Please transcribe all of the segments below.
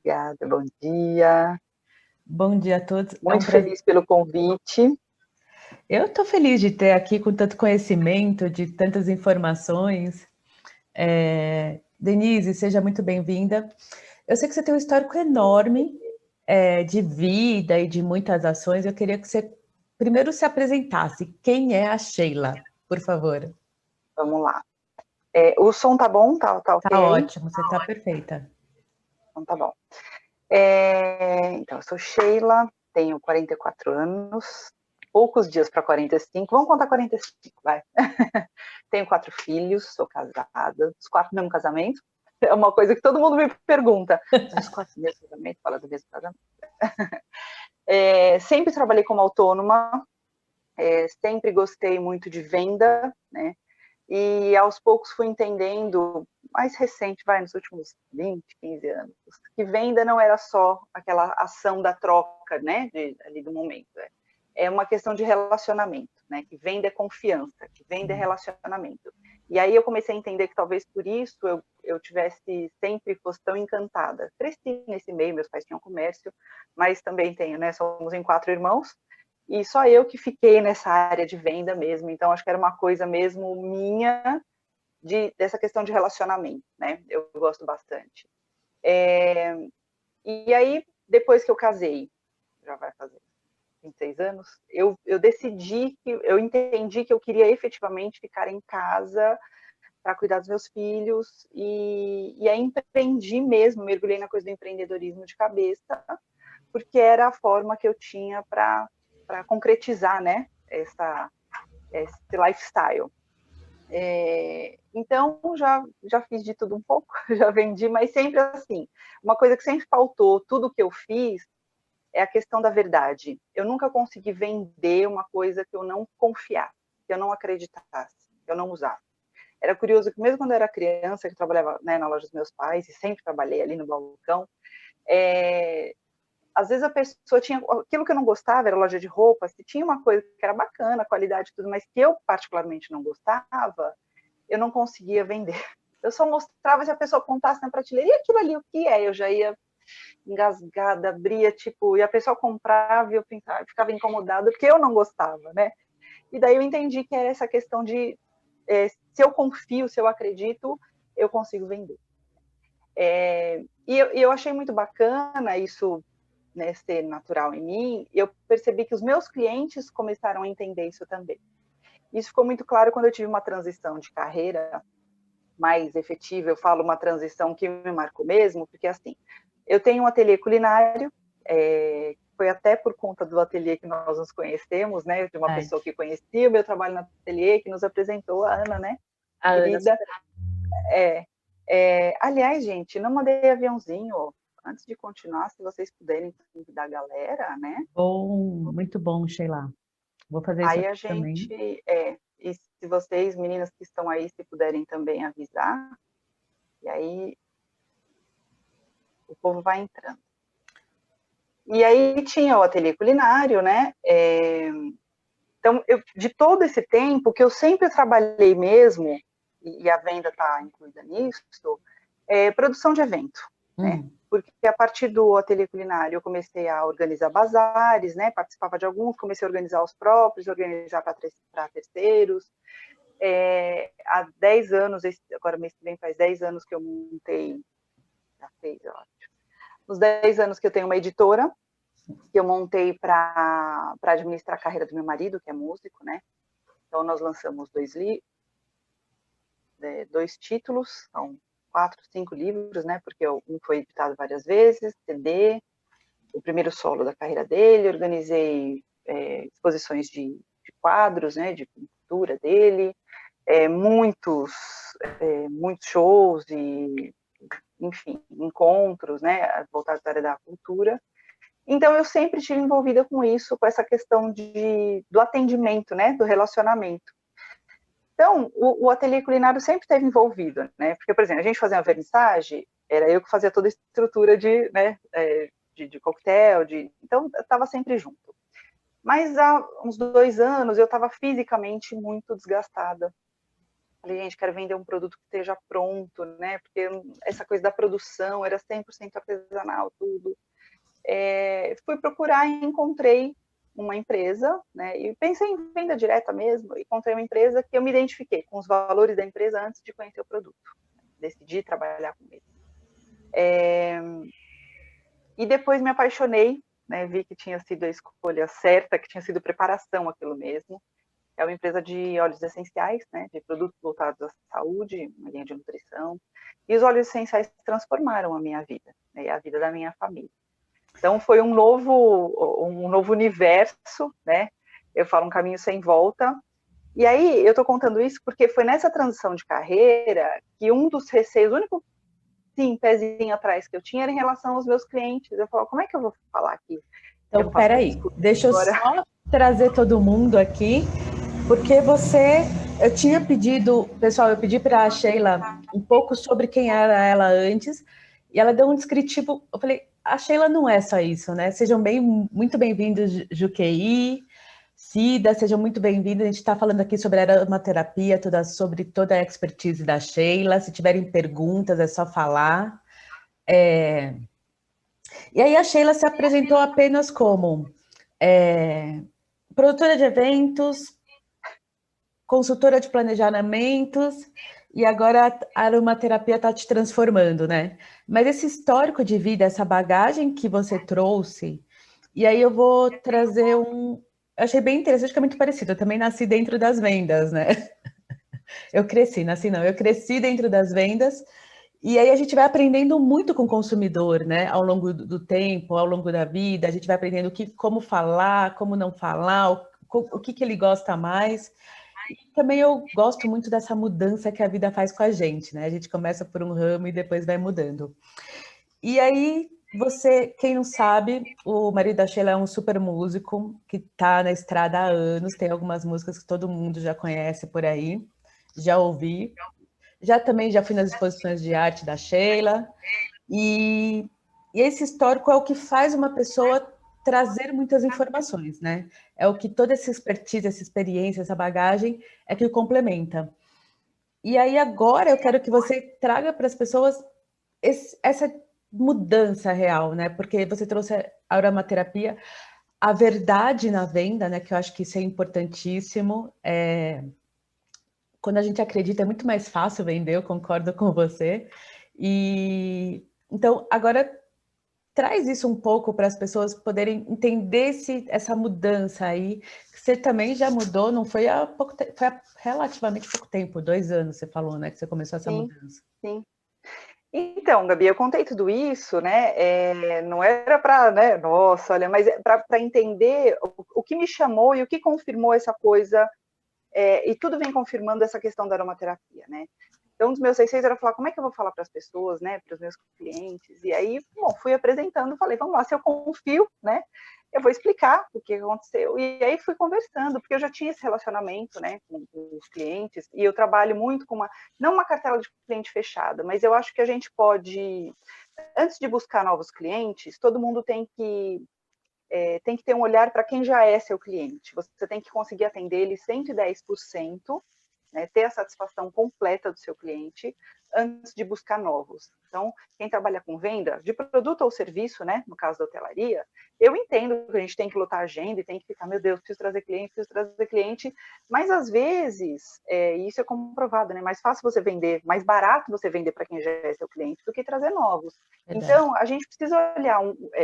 Obrigada, bom dia. Bom dia a todos. É um Muito prazer. feliz pelo convite. Eu estou feliz de ter aqui com tanto conhecimento, de tantas informações. Denise, seja muito bem-vinda. Eu sei que você tem um histórico enorme de vida e de muitas ações. Eu queria que você primeiro se apresentasse. Quem é a Sheila, por favor? Vamos lá. O som tá bom? Tá Tá ok? ótimo, você está perfeita. Então tá bom. Então, eu sou Sheila, tenho 44 anos, poucos dias para 45, vamos contar 45, vai. Tenho 4 filhos, sou casada, os 4 no mesmo casamento. É uma coisa que todo mundo me pergunta. São os 4 no mesmo casamento? Fala do mesmo casamento. Sempre trabalhei como autônoma, sempre gostei muito de venda, né? E aos poucos fui entendendo, mais recente, nos últimos 20, 15 anos, que venda não era só aquela ação da troca, né, ali do momento. É uma questão de relacionamento, né, que venda é confiança, que venda é relacionamento. E aí eu comecei a entender que talvez por isso eu tivesse sempre fosse tão encantada. Cresci nesse meio, meus pais tinham comércio, mas também tenho, né, somos em 4 irmãos, e só eu que fiquei nessa área de venda mesmo, então acho que era uma coisa mesmo minha, dessa questão de relacionamento, né? Eu gosto bastante. E aí, depois que eu casei, já vai fazer 26 anos, eu decidi, eu entendi que eu queria efetivamente ficar em casa para cuidar dos meus filhos, e aí empreendi mesmo, mergulhei na coisa do empreendedorismo de cabeça, porque era a forma que eu tinha para concretizar, né, esse lifestyle. Então, já fiz de tudo um pouco, já vendi, mas sempre assim, uma coisa que sempre faltou, tudo que eu fiz, é a questão da verdade. Eu nunca consegui vender uma coisa que eu não confiasse, que eu não acreditasse, que eu não usasse. Era curioso que mesmo quando eu era criança, que eu trabalhava, né, na loja dos meus pais, e sempre trabalhei ali no balcão, às vezes a pessoa tinha aquilo que eu não gostava, era loja de roupa, se tinha uma coisa que era bacana, qualidade e tudo, mas que eu particularmente não gostava, eu não conseguia vender. Eu só mostrava se a pessoa apontasse na prateleira, e aquilo ali, o que é? Eu já ia engasgada, abria, tipo, e a pessoa comprava e eu pensava, ficava incomodada, porque eu não gostava, né? E daí eu entendi que era essa questão de, se eu confio, se eu acredito, eu consigo vender. E eu achei muito bacana isso, né, ser natural em mim, e eu percebi que os meus clientes começaram a entender isso também. Isso ficou muito claro quando eu tive uma transição de carreira mais efetiva, eu falo uma transição que me marcou mesmo, porque assim, eu tenho um ateliê culinário, foi até por conta do ateliê que nós nos conhecemos, né, de uma pessoa que conhecia o meu trabalho no ateliê, que nos apresentou, a Ana, né, A Ana. querida. Aliás, gente, não mandei aviãozinho, antes de continuar, se vocês puderem convidar a galera, né, Bom, muito bom, Sheila. Vou fazer isso aí aqui a também. gente, e se vocês, meninas que estão aí, se puderem também avisar, e aí o povo vai entrando. E aí tinha o ateliê culinário, né? Então, de todo esse tempo que eu sempre trabalhei mesmo, e a venda está incluída nisso, produção de evento, né? Porque a partir do ateliê culinário eu comecei a organizar bazares, né? Participava de alguns, comecei a organizar os próprios, organizar para terceiros. Há 10 anos, agora mês que vem faz 10 anos que eu montei, já fez, eu acho, nos 10 anos que eu tenho uma editora, que eu montei para administrar a carreira do meu marido, que é músico, né? Então, nós lançamos 2 títulos, são 4, 5 livros, né? Porque um foi editado várias vezes, CD, o primeiro solo da carreira dele, organizei exposições de quadros, né? De pintura dele, muitos shows e, enfim, encontros, né? Voltados à área da cultura. Então, eu sempre estive envolvida com isso, com essa questão do atendimento, né, do relacionamento. Então, o ateliê culinário sempre esteve envolvido, né, porque, por exemplo, a gente fazia uma vernissage, era eu que fazia toda a estrutura né, de coquetel, então, eu estava sempre junto. Mas há uns 2 anos, eu estava fisicamente muito desgastada, Falei, gente, quero vender um produto que esteja pronto, né? Porque essa coisa da produção era 100% artesanal, tudo. Fui procurar e encontrei uma empresa, né? E pensei em venda direta mesmo. Encontrei uma empresa que eu me identifiquei com os valores da empresa antes de conhecer o produto. Decidi trabalhar com ele. E depois me apaixonei, né? Vi que tinha sido a escolha certa, que tinha sido preparação aquilo mesmo. É uma empresa de óleos essenciais, né? De produtos voltados à saúde, uma linha de nutrição. E os óleos essenciais transformaram a minha vida, né? E a vida da minha família. Então foi um novo universo, né? Eu falo um caminho sem volta. E aí eu estou contando isso porque foi nessa transição de carreira que um dos receios, o único sim, pezinho atrás que eu tinha era em relação aos meus clientes. Eu falo, como é que eu vou falar aqui? Eu Então, não faço mais peraí, discurso deixa eu agora. só trazer todo mundo aqui, porque eu tinha pedido, pessoal, eu pedi para a Sheila um pouco sobre quem era ela antes, e ela deu um descritivo. Eu falei, a Sheila não é só isso, né? Sejam muito bem-vindos, Juquei, Cida, sejam muito bem-vindos. A gente está falando aqui sobre aromaterapia, sobre toda a expertise da Sheila. Se tiverem perguntas, é só falar. E aí a Sheila se apresentou apenas como produtora de eventos, consultora de planejamentos, e agora a aromaterapia está te transformando, né? Mas esse histórico de vida, essa bagagem que você trouxe, e aí eu vou trazer eu achei bem interessante, que é muito parecido. Eu também nasci dentro das vendas, né? Eu cresci dentro das vendas, e aí a gente vai aprendendo muito com o consumidor, né? Ao longo do tempo, ao longo da vida, a gente vai aprendendo como falar, como não falar, o que ele gosta mais. E também eu gosto muito dessa mudança que a vida faz com a gente, né? A gente começa por um ramo e depois vai mudando. E aí, quem não sabe, o marido da Sheila é um super músico que está na estrada há anos, tem algumas músicas que todo mundo já conhece por aí, já ouvi. Já fui nas exposições de arte da Sheila, e esse histórico é o que faz uma pessoa trazer muitas informações, né? É o que toda essa expertise, essa experiência, essa bagagem é que complementa. E aí agora eu quero que você traga para as pessoas essa mudança real, né? Porque você trouxe a aromaterapia, a verdade na venda, né? Que eu acho que isso é importantíssimo. Quando a gente acredita é muito mais fácil vender, eu concordo com você. E então agora traz isso um pouco para as pessoas poderem entender essa mudança aí. Você também já mudou, não foi há pouco tempo, foi há relativamente pouco tempo, 2 anos, você falou, né, que você começou essa Sim, mudança. sim. Então, Gabi, eu contei tudo isso, né? Não era para, né? Nossa, olha, mas para entender o que me chamou e o que confirmou essa coisa, e tudo vem confirmando essa questão da aromaterapia, né? Então, um dos meus receios era falar como é que eu vou falar para as pessoas, né, para os meus clientes. E aí, bom, fui apresentando, falei, vamos lá, se eu confio, né, eu vou explicar o que aconteceu. E aí fui conversando, porque eu já tinha esse relacionamento, né, com os clientes, e eu trabalho muito com não uma cartela de cliente fechada, mas eu acho que a gente pode, antes de buscar novos clientes, todo mundo tem que ter um olhar para quem já é seu cliente. Você tem que conseguir atender ele 110%, né, ter a satisfação completa do seu cliente antes de buscar novos. Então, quem trabalha com venda de produto ou serviço, né, no caso da hotelaria, eu entendo que a gente tem que lotar a agenda e tem que ficar, meu Deus, preciso trazer cliente, mas às vezes, isso é comprovado, né, mais fácil você vender, mais barato você vender para quem já é seu cliente do que trazer novos. Verdade. Então, a gente precisa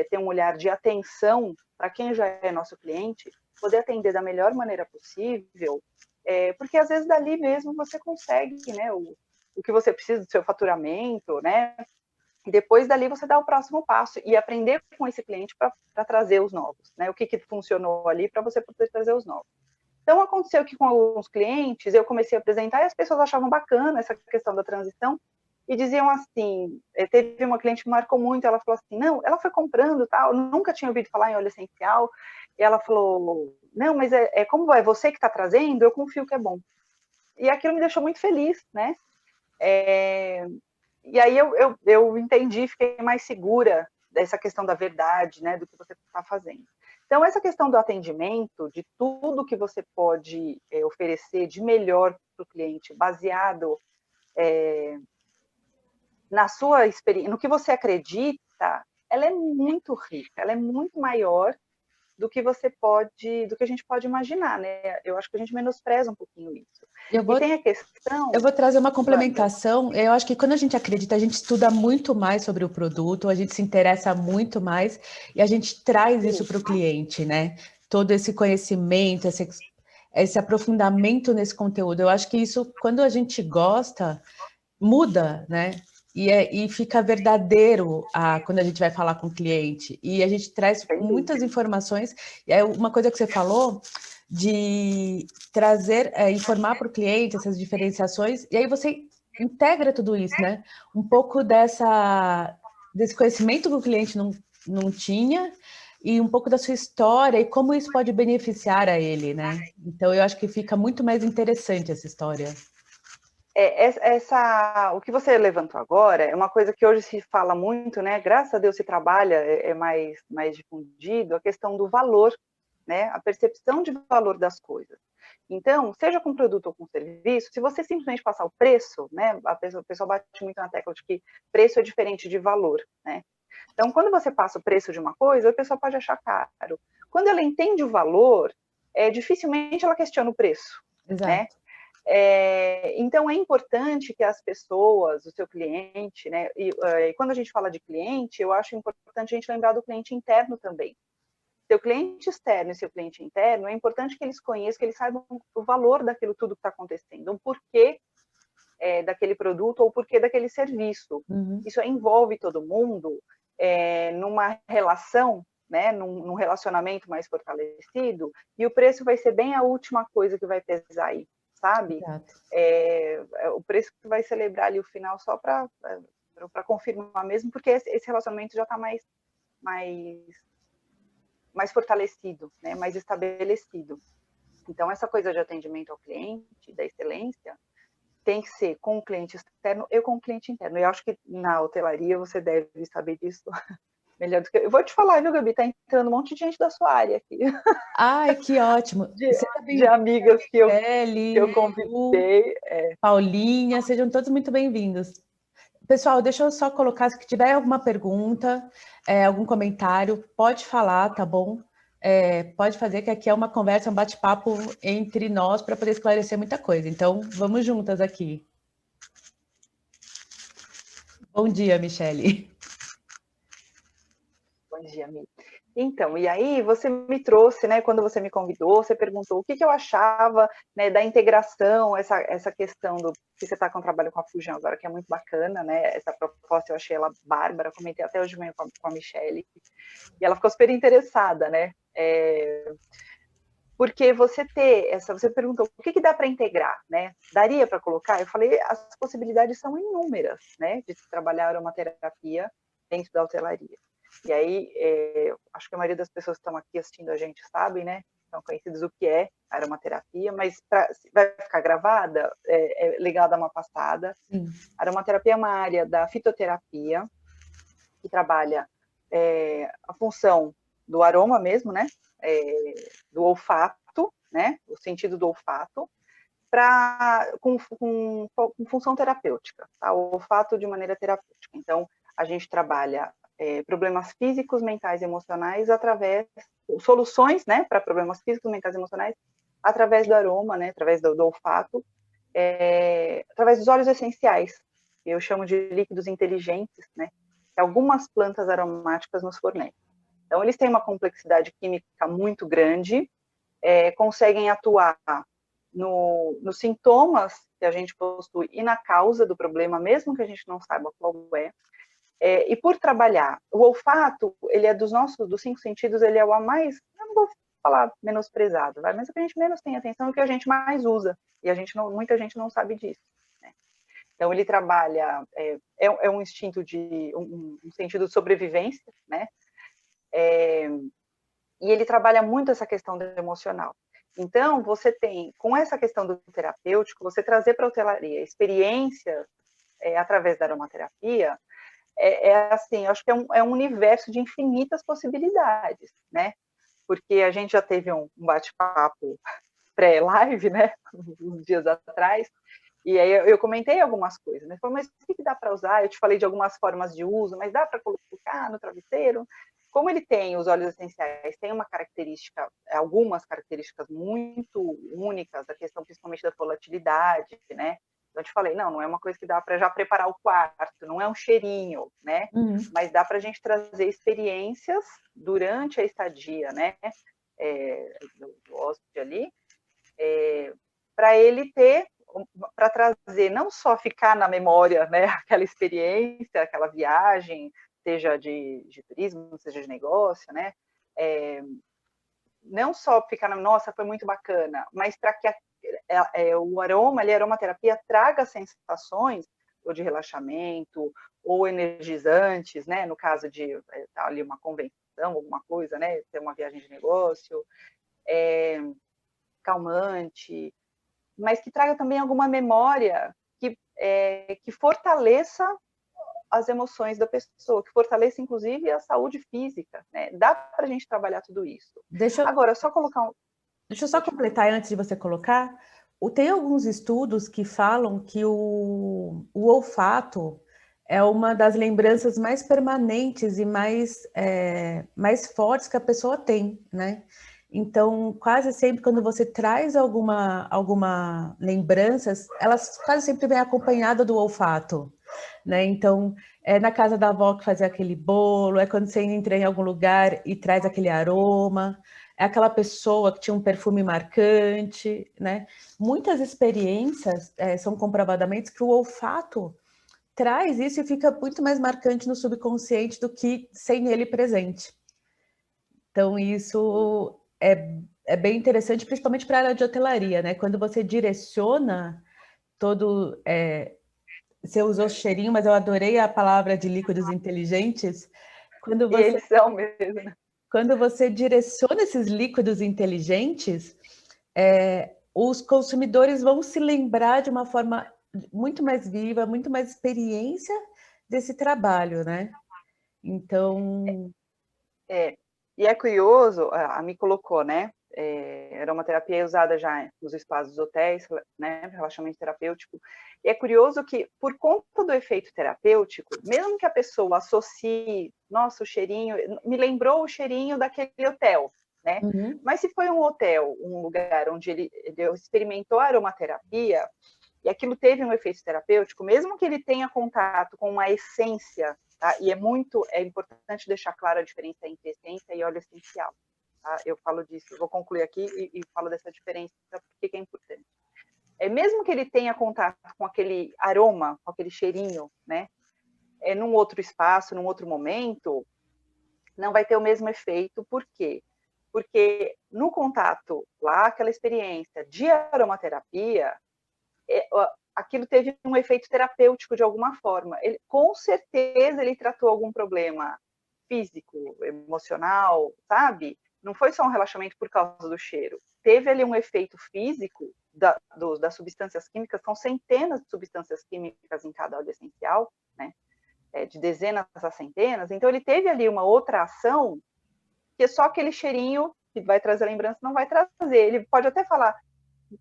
ter um olhar de atenção para quem já é nosso cliente, poder atender da melhor maneira possível, porque às vezes dali mesmo você consegue, né, o que você precisa do seu faturamento, né, e depois dali você dá o próximo passo e aprender com esse cliente para trazer os novos, né, o que funcionou ali para você poder trazer os novos. Então aconteceu que com alguns clientes eu comecei a apresentar e as pessoas achavam bacana essa questão da transição e diziam assim, teve uma cliente que marcou muito, ela falou assim, não, ela foi comprando tal, nunca tinha ouvido falar em óleo essencial, e ela falou, não, mas como é você que está trazendo, eu confio que é bom. E aquilo me deixou muito feliz, né? E aí eu entendi, fiquei mais segura dessa questão da verdade, né, do que você está fazendo. Então, essa questão do atendimento, de tudo que você pode oferecer de melhor para o cliente, baseado na sua experiência, no que você acredita, ela é muito rica, ela é muito maior do que a gente pode imaginar, né? Eu acho que a gente menospreza um pouquinho isso. E tem a questão... Eu vou trazer uma complementação. Eu acho que quando a gente acredita, a gente estuda muito mais sobre o produto, a gente se interessa muito mais e a gente traz isso para o cliente, né? Todo esse conhecimento, esse aprofundamento nesse conteúdo. Eu acho que isso, quando a gente gosta, muda, né? E fica verdadeiro quando a gente vai falar com o cliente. E a gente traz muitas informações. E é uma coisa que você falou de trazer, informar para o cliente essas diferenciações, e aí você integra tudo isso, né? Um pouco desse conhecimento que o cliente não tinha, e um pouco da sua história e como isso pode beneficiar a ele, né? Então, eu acho que fica muito mais interessante essa história. O que você levantou agora é uma coisa que hoje se fala muito, né? Graças a Deus se trabalha, mais difundido, a questão do valor, né? A percepção de valor das coisas. Então, seja com produto ou com serviço, se você simplesmente passar o preço, né? O pessoal bate muito na tecla de que preço é diferente de valor, né? Então, quando você passa o preço de uma coisa, a pessoa pode achar caro. Quando ela entende o valor, dificilmente ela questiona o preço, Exato. né? Então, é importante que as pessoas, o seu cliente, né? E quando a gente fala de cliente, eu acho importante a gente lembrar do cliente interno também. Seu cliente externo e seu cliente interno, é importante que eles conheçam, que eles saibam o valor daquilo tudo que está acontecendo, o porquê daquele produto ou o porquê daquele serviço. Uhum. Isso envolve todo mundo numa relação, né, num relacionamento mais fortalecido, e o preço vai ser bem a última coisa que vai pesar aí, sabe? O preço que vai celebrar ali o final só para confirmar mesmo, porque esse relacionamento já está mais fortalecido, né, mais estabelecido. Então, essa coisa de atendimento ao cliente, da excelência, tem que ser com o cliente externo e com o cliente interno. Eu acho que na hotelaria você deve saber disso melhor do que eu. Eu vou te falar, viu, Gabi? Tá entrando um monte de gente da sua área aqui. Ai, que ótimo. De amigas que eu convidei. Paulinha, sejam todos muito bem-vindos. Pessoal, deixa eu só colocar, se tiver alguma pergunta, algum comentário, pode falar, tá bom? Pode fazer, que aqui é uma conversa, um bate-papo entre nós para poder esclarecer muita coisa. Então, vamos juntas aqui. Bom dia, Michele. Bom dia, amiga. Então, e aí você me trouxe, né, quando você me convidou, você perguntou o que eu achava, né, da integração, essa questão do que você está com o trabalho com a Fujão agora, que é muito bacana, né, essa proposta eu achei ela bárbara, comentei até hoje de manhã com a Michele, e ela ficou super interessada, né, porque você perguntou o que dá para integrar, né, daria para colocar? Eu falei, as possibilidades são inúmeras, né, de trabalhar aromaterapia dentro da hotelaria. E aí, acho que a maioria das pessoas que estão aqui assistindo a gente sabem, né? São conhecidos o que é aromaterapia, mas vai ficar gravada, é legal dar uma passada. A aromaterapia é uma área da fitoterapia, que trabalha a função do aroma mesmo, né? Do olfato, né? O sentido do olfato, com função terapêutica, tá? O olfato de maneira terapêutica. Então, a gente trabalha problemas físicos, mentais e emocionais soluções, né, para problemas físicos, mentais e emocionais, através do aroma, né, através do olfato, através dos óleos essenciais, que eu chamo de líquidos inteligentes, né, que algumas plantas aromáticas nos fornecem. Então, eles têm uma complexidade química muito grande, conseguem atuar nos sintomas que a gente possui e na causa do problema, mesmo que a gente não saiba qual é. E por trabalhar, o olfato, ele é dos 5 sentidos, ele é o mais, eu não vou falar menosprezado, mas é o que a gente menos tem atenção e o que a gente mais usa, e muita gente não sabe disso, né? Então, ele trabalha, um instinto um sentido de sobrevivência, né? E ele trabalha muito essa questão do emocional. Então, você tem, com essa questão do terapêutico, você trazer para a hotelaria experiências através da aromaterapia, assim, eu acho que é um universo de infinitas possibilidades, né? porque a gente já teve um bate-papo pré-live, né, uns dias atrás, e aí eu comentei algumas coisas, né? Falei, mas o que dá para usar? Eu te falei de algumas formas de uso, mas dá para colocar no travesseiro? Como ele tem, os óleos essenciais, tem uma característica, algumas características muito únicas, a questão principalmente da volatilidade, né? Então eu te falei, não é uma coisa que dá para já preparar o quarto, não é um cheirinho, né? Mas dá para a gente trazer experiências durante a estadia, né? Do hóspede ali, para ele ter, para trazer, não só ficar na memória, né, aquela experiência, aquela viagem, seja de turismo, seja de negócio, né, não só ficar na, nossa, foi muito bacana, mas para que o aroma, a aromaterapia traga sensações, ou de relaxamento, ou energizantes, né, no caso de estar ali uma convenção, alguma coisa, né, ter uma viagem de negócio, calmante, mas que traga também alguma memória que fortaleça as emoções da pessoa, que fortaleça, inclusive, a saúde física, né? Dá para a gente trabalhar tudo isso. Agora, só colocar um... Deixa eu só completar antes de você colocar. Tem alguns estudos que falam que o olfato é uma das lembranças mais permanentes e mais fortes que a pessoa tem, né? Então, quase sempre quando você traz alguma lembrança, elas quase sempre vem acompanhada do olfato, né? Então, é na casa da avó que fazia aquele bolo, é quando você entra em algum lugar e traz aquele aroma, é aquela pessoa que tinha um perfume marcante, né? Muitas experiências são comprovadamente que o olfato traz isso e fica muito mais marcante no subconsciente do que sem ele presente. Então, isso é bem interessante, principalmente para a área de hotelaria, né? Quando você direciona todo... você usou cheirinho, mas eu adorei a palavra de líquidos inteligentes. E eles são mesmo, né? Quando você direciona esses líquidos inteligentes, os consumidores vão se lembrar de uma forma muito mais viva, muito mais experiência desse trabalho, né? Então... E é curioso, a Mi colocou, né? Aromaterapia é usada já nos spas dos hotéis, né? Relaxamento terapêutico. E é curioso que, por conta do efeito terapêutico, mesmo que a pessoa associe, nossa, o cheirinho, me lembrou o cheirinho daquele hotel, né? Mas se foi um hotel, um lugar onde ele experimentou a aromaterapia, e aquilo teve um efeito terapêutico, mesmo que ele tenha contato com uma essência, tá? E é importante deixar clara a diferença entre essência e óleo essencial. Tá? Eu falo disso, vou concluir aqui e falo dessa diferença, porque é importante. Mesmo que ele tenha contato com aquele aroma, com aquele cheirinho, né? Num outro espaço, num outro momento, não vai ter o mesmo efeito. Por quê? Porque no contato lá, aquela experiência de aromaterapia, aquilo teve um efeito terapêutico de alguma forma. Com certeza ele tratou algum problema físico, emocional, sabe? Não foi só um relaxamento por causa do cheiro. Teve ali um efeito físico das substâncias químicas, são centenas de substâncias químicas em cada óleo essencial, né? De dezenas a centenas. Então ele teve ali uma outra ação que só aquele cheirinho que vai trazer lembrança não vai trazer. Ele pode até falar,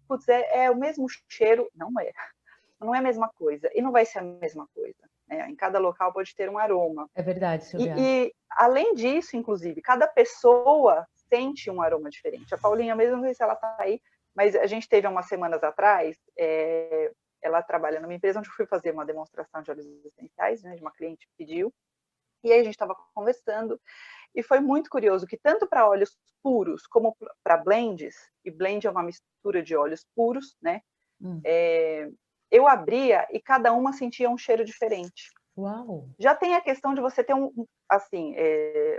putz, é o mesmo cheiro. Não é a mesma coisa, e não vai ser a mesma coisa. Né? Em cada local pode ter um aroma. É verdade, Silvia. E além disso, inclusive, cada pessoa sente um aroma diferente. A Paulinha mesmo, não sei se ela está aí, mas a gente teve há umas semanas atrás, ela trabalha numa empresa onde eu fui fazer uma demonstração de óleos essenciais, né, de uma cliente que pediu, e aí a gente estava conversando, e foi muito curioso que tanto para óleos puros como para blends, e blend é uma mistura de óleos puros, né, eu abria e cada uma sentia um cheiro diferente. Uau! Já tem a questão de você ter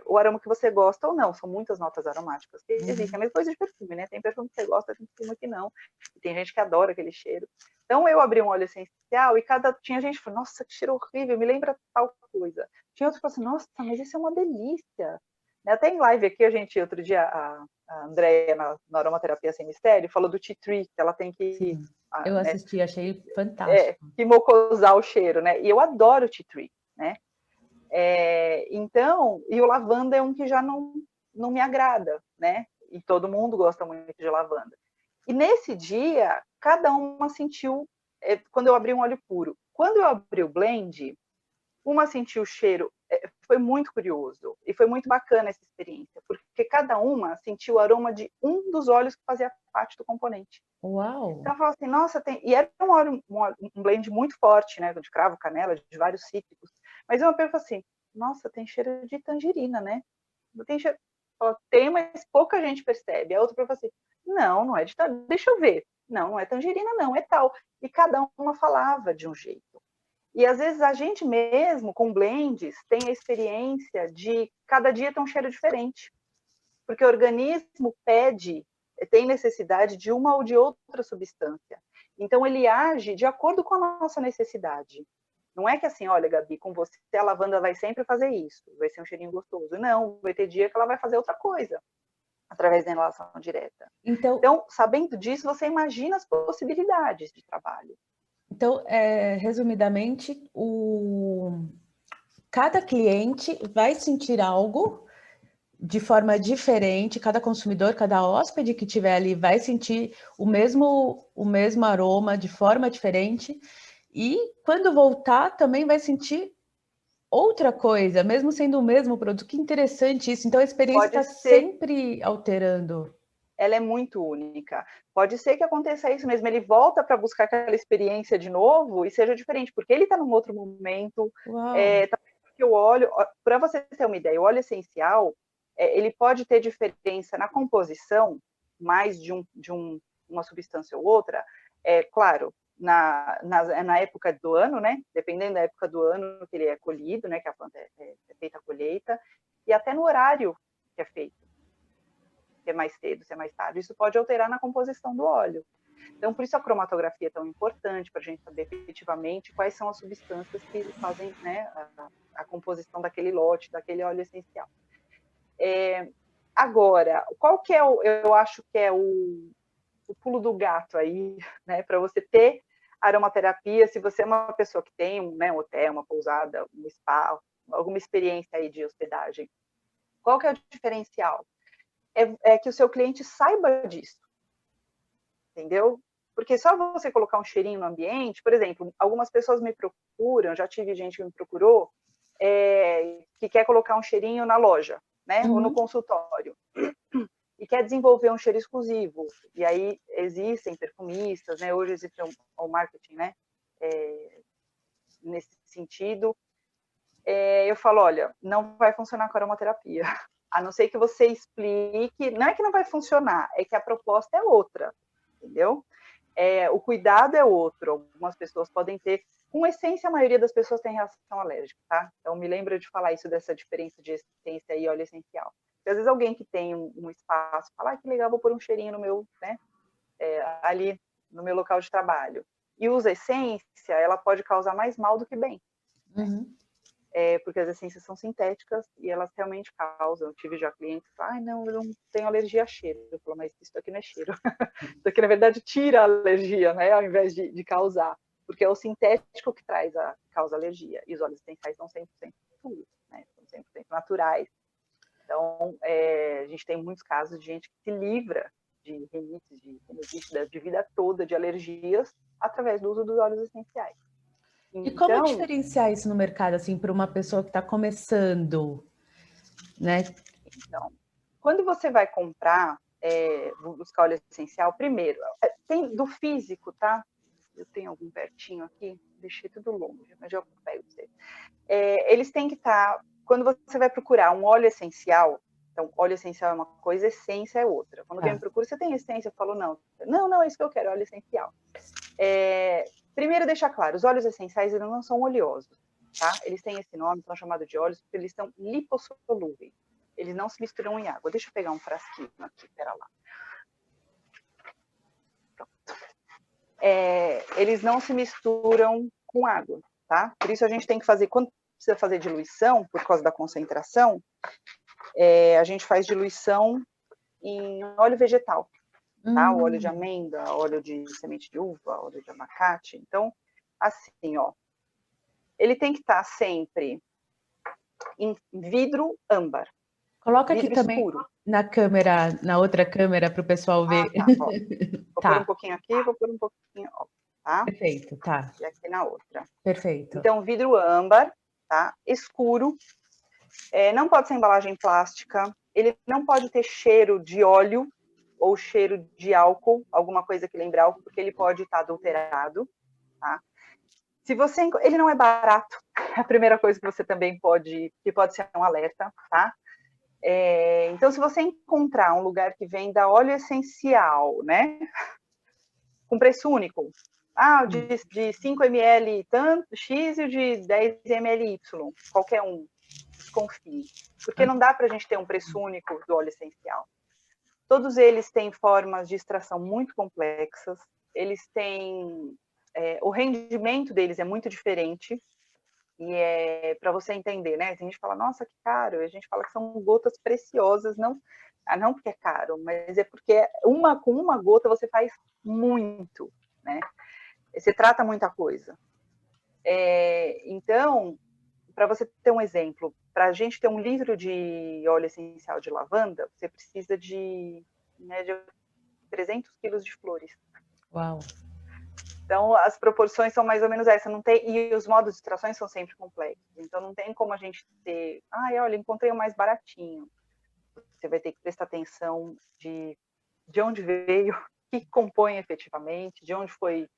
o aroma que você gosta ou não. São muitas notas aromáticas que existem. A mesma coisa de perfume, né? Tem perfume que você gosta, tem perfume que não. E tem gente que adora aquele cheiro. Então, eu abri um óleo essencial e tinha gente que falou, nossa, que cheiro horrível, me lembra tal coisa. Tinha outros que falaram assim, nossa, mas isso é uma delícia. Até em live aqui, outro dia, a Andréia, na Aromaterapia Sem Mistério, falou do tea tree, que ela tem que... Sim. Eu assisti, achei fantástico. Que mocosar o cheiro, né? E eu adoro tea tree, né? Então, e o lavanda é um que já não me agrada, né? E todo mundo gosta muito de lavanda. E nesse dia, cada uma sentiu, quando eu abri um óleo puro. Quando eu abri o blend, uma sentiu o cheiro, foi muito curioso, e foi muito bacana essa experiência, porque cada uma sentiu o aroma de um dos óleos que fazia parte do componente. Uau! Então, eu falo assim, nossa, e era um óleo, um blend muito forte, né, de cravo, canela, de vários cítricos, mas uma pessoa assim, nossa, tem cheiro de tangerina, né? Não tem cheiro, tem, mas pouca gente percebe. A outra pessoa assim, não é de tangerina, deixa eu ver. Não é tangerina, não, é tal. E cada uma falava de um jeito. E às vezes a gente mesmo, com blends, tem a experiência de cada dia ter um cheiro diferente. Porque o organismo tem necessidade de uma ou de outra substância. Então ele age de acordo com a nossa necessidade. Não é que assim, olha, Gabi, com você a lavanda vai sempre fazer isso, vai ser um cheirinho gostoso. Não, vai ter dia que ela vai fazer outra coisa, através da inalação direta. Então, sabendo disso, você imagina as possibilidades de trabalho. Então, resumidamente, cada cliente vai sentir algo de forma diferente, cada consumidor, cada hóspede que tiver ali vai sentir o mesmo aroma de forma diferente, e quando voltar também vai sentir outra coisa, mesmo sendo o mesmo produto. Que interessante isso. Então a experiência está sempre alterando. Ela é muito única. Pode ser que aconteça isso mesmo, ele volta para buscar aquela experiência de novo e seja diferente, porque ele está num outro momento. Porque o óleo, para você ter uma ideia, o óleo essencial, ele pode ter diferença na composição, mais de uma substância ou outra, claro, na época do ano, né? Dependendo da época do ano que ele é colhido, né? Que a planta é feita a colheita, e até no horário que é feito. Se é mais cedo, se é mais tarde, isso pode alterar na composição do óleo. Então, por isso a cromatografia é tão importante, para a gente saber efetivamente quais são as substâncias que fazem, né, a composição daquele lote, daquele óleo essencial. Agora, qual que é eu acho que é o pulo do gato aí, né, para você ter aromaterapia, se você é uma pessoa que tem, né, um hotel, uma pousada, um spa, alguma experiência aí de hospedagem, qual que é o diferencial? É que o seu cliente saiba disso, entendeu? Porque só você colocar um cheirinho no ambiente, por exemplo, algumas pessoas me procuram, já tive gente que me procurou, que quer colocar um cheirinho na loja, né, ou no consultório, e quer desenvolver um cheiro exclusivo. E aí existem perfumistas, né, hoje existe o marketing, né, nesse sentido. Eu falo, olha, não vai funcionar com a aromaterapia. A não ser que você explique, não é que não vai funcionar, é que a proposta é outra, entendeu? O cuidado é outro. Algumas pessoas podem ter, com essência, a maioria das pessoas tem reação alérgica, tá? Então, me lembra de falar isso, dessa diferença de essência e óleo essencial. Porque, às vezes, alguém que tem um espaço fala, que legal, vou pôr um cheirinho no meu, né, ali no meu local de trabalho. E usa essência, ela pode causar mais mal do que bem. Uhum. Porque as essências são sintéticas e elas realmente causam. Eu tive já clientes que falam, não, eu não tenho alergia a cheiro. Eu falo, mas isso aqui não é cheiro. Isso aqui, na verdade, tira a alergia, né, ao invés de causar. Porque é o sintético que causa alergia. E os óleos essenciais são 100% puros, né, são 100% naturais. Então, a gente tem muitos casos de gente que se livra de rinites, de vida toda, de alergias, através do uso dos óleos essenciais. E como diferenciar isso no mercado, assim, para uma pessoa que está começando, né? Então, quando você vai comprar, buscar óleo essencial, primeiro, tem do físico, tá? Eu tenho algum pertinho aqui, deixei tudo longe, mas já pego você. Eles têm que estar, quando você vai procurar um óleo essencial, então, óleo essencial é uma coisa, essência é outra. Quando alguém me procura, você tem essência? Eu falo, não, é isso que eu quero, óleo essencial. Primeiro, deixar claro, os óleos essenciais eles não são oleosos, tá? Eles têm esse nome, são chamados de óleos, porque eles são lipossolúveis. Eles não se misturam em água. Deixa eu pegar um frasquinho aqui, pera lá. Pronto. Eles não se misturam com água, tá? Por isso a gente tem que fazer, quando precisa fazer diluição, por causa da concentração, a gente faz diluição em óleo vegetal, tá? O óleo de amêndoa, óleo de semente de uva, óleo de abacate. Então, assim, ó, ele tem que estar sempre em vidro âmbar, Coloca aqui vidro também escuro. na câmera, na outra câmera, para o pessoal ver. Tá, ó. Vou pôr um Tá, pouquinho aqui, vou pôr um pouquinho, ó, tá? perfeito, tá, E aqui na outra. perfeito. Então, vidro âmbar, tá? Escuro. Não pode ser embalagem plástica. Ele não pode ter cheiro de óleo ou cheiro de álcool, alguma coisa que lembre álcool, porque ele pode estar adulterado, tá? Se você, ele não é barato, é a primeira coisa que você também pode ser um alerta, tá? Então, se você encontrar um lugar que venda óleo essencial, né, com preço único, de 5 ml tanto X e o de 10 ml Y, qualquer um, desconfie, porque não dá para a gente ter um preço único do óleo essencial. Todos eles têm formas de extração muito complexas, eles têm, o rendimento deles é muito diferente, e para você entender, né? Tem gente que fala, nossa, que caro, e a gente fala que são gotas preciosas, não porque é caro, mas é porque com uma gota você faz muito, né? Você trata muita coisa. Então, para você ter um exemplo, para a gente ter 1 litro de óleo essencial de lavanda, você precisa de, em média, 300 quilos de flores. Uau. Então, as proporções são mais ou menos essa, não tem, e os modos de extração são sempre complexos. Então, não tem como a gente ter, olha, encontrei o mais baratinho. Você vai ter que prestar atenção de onde veio, o que compõe efetivamente, de onde foi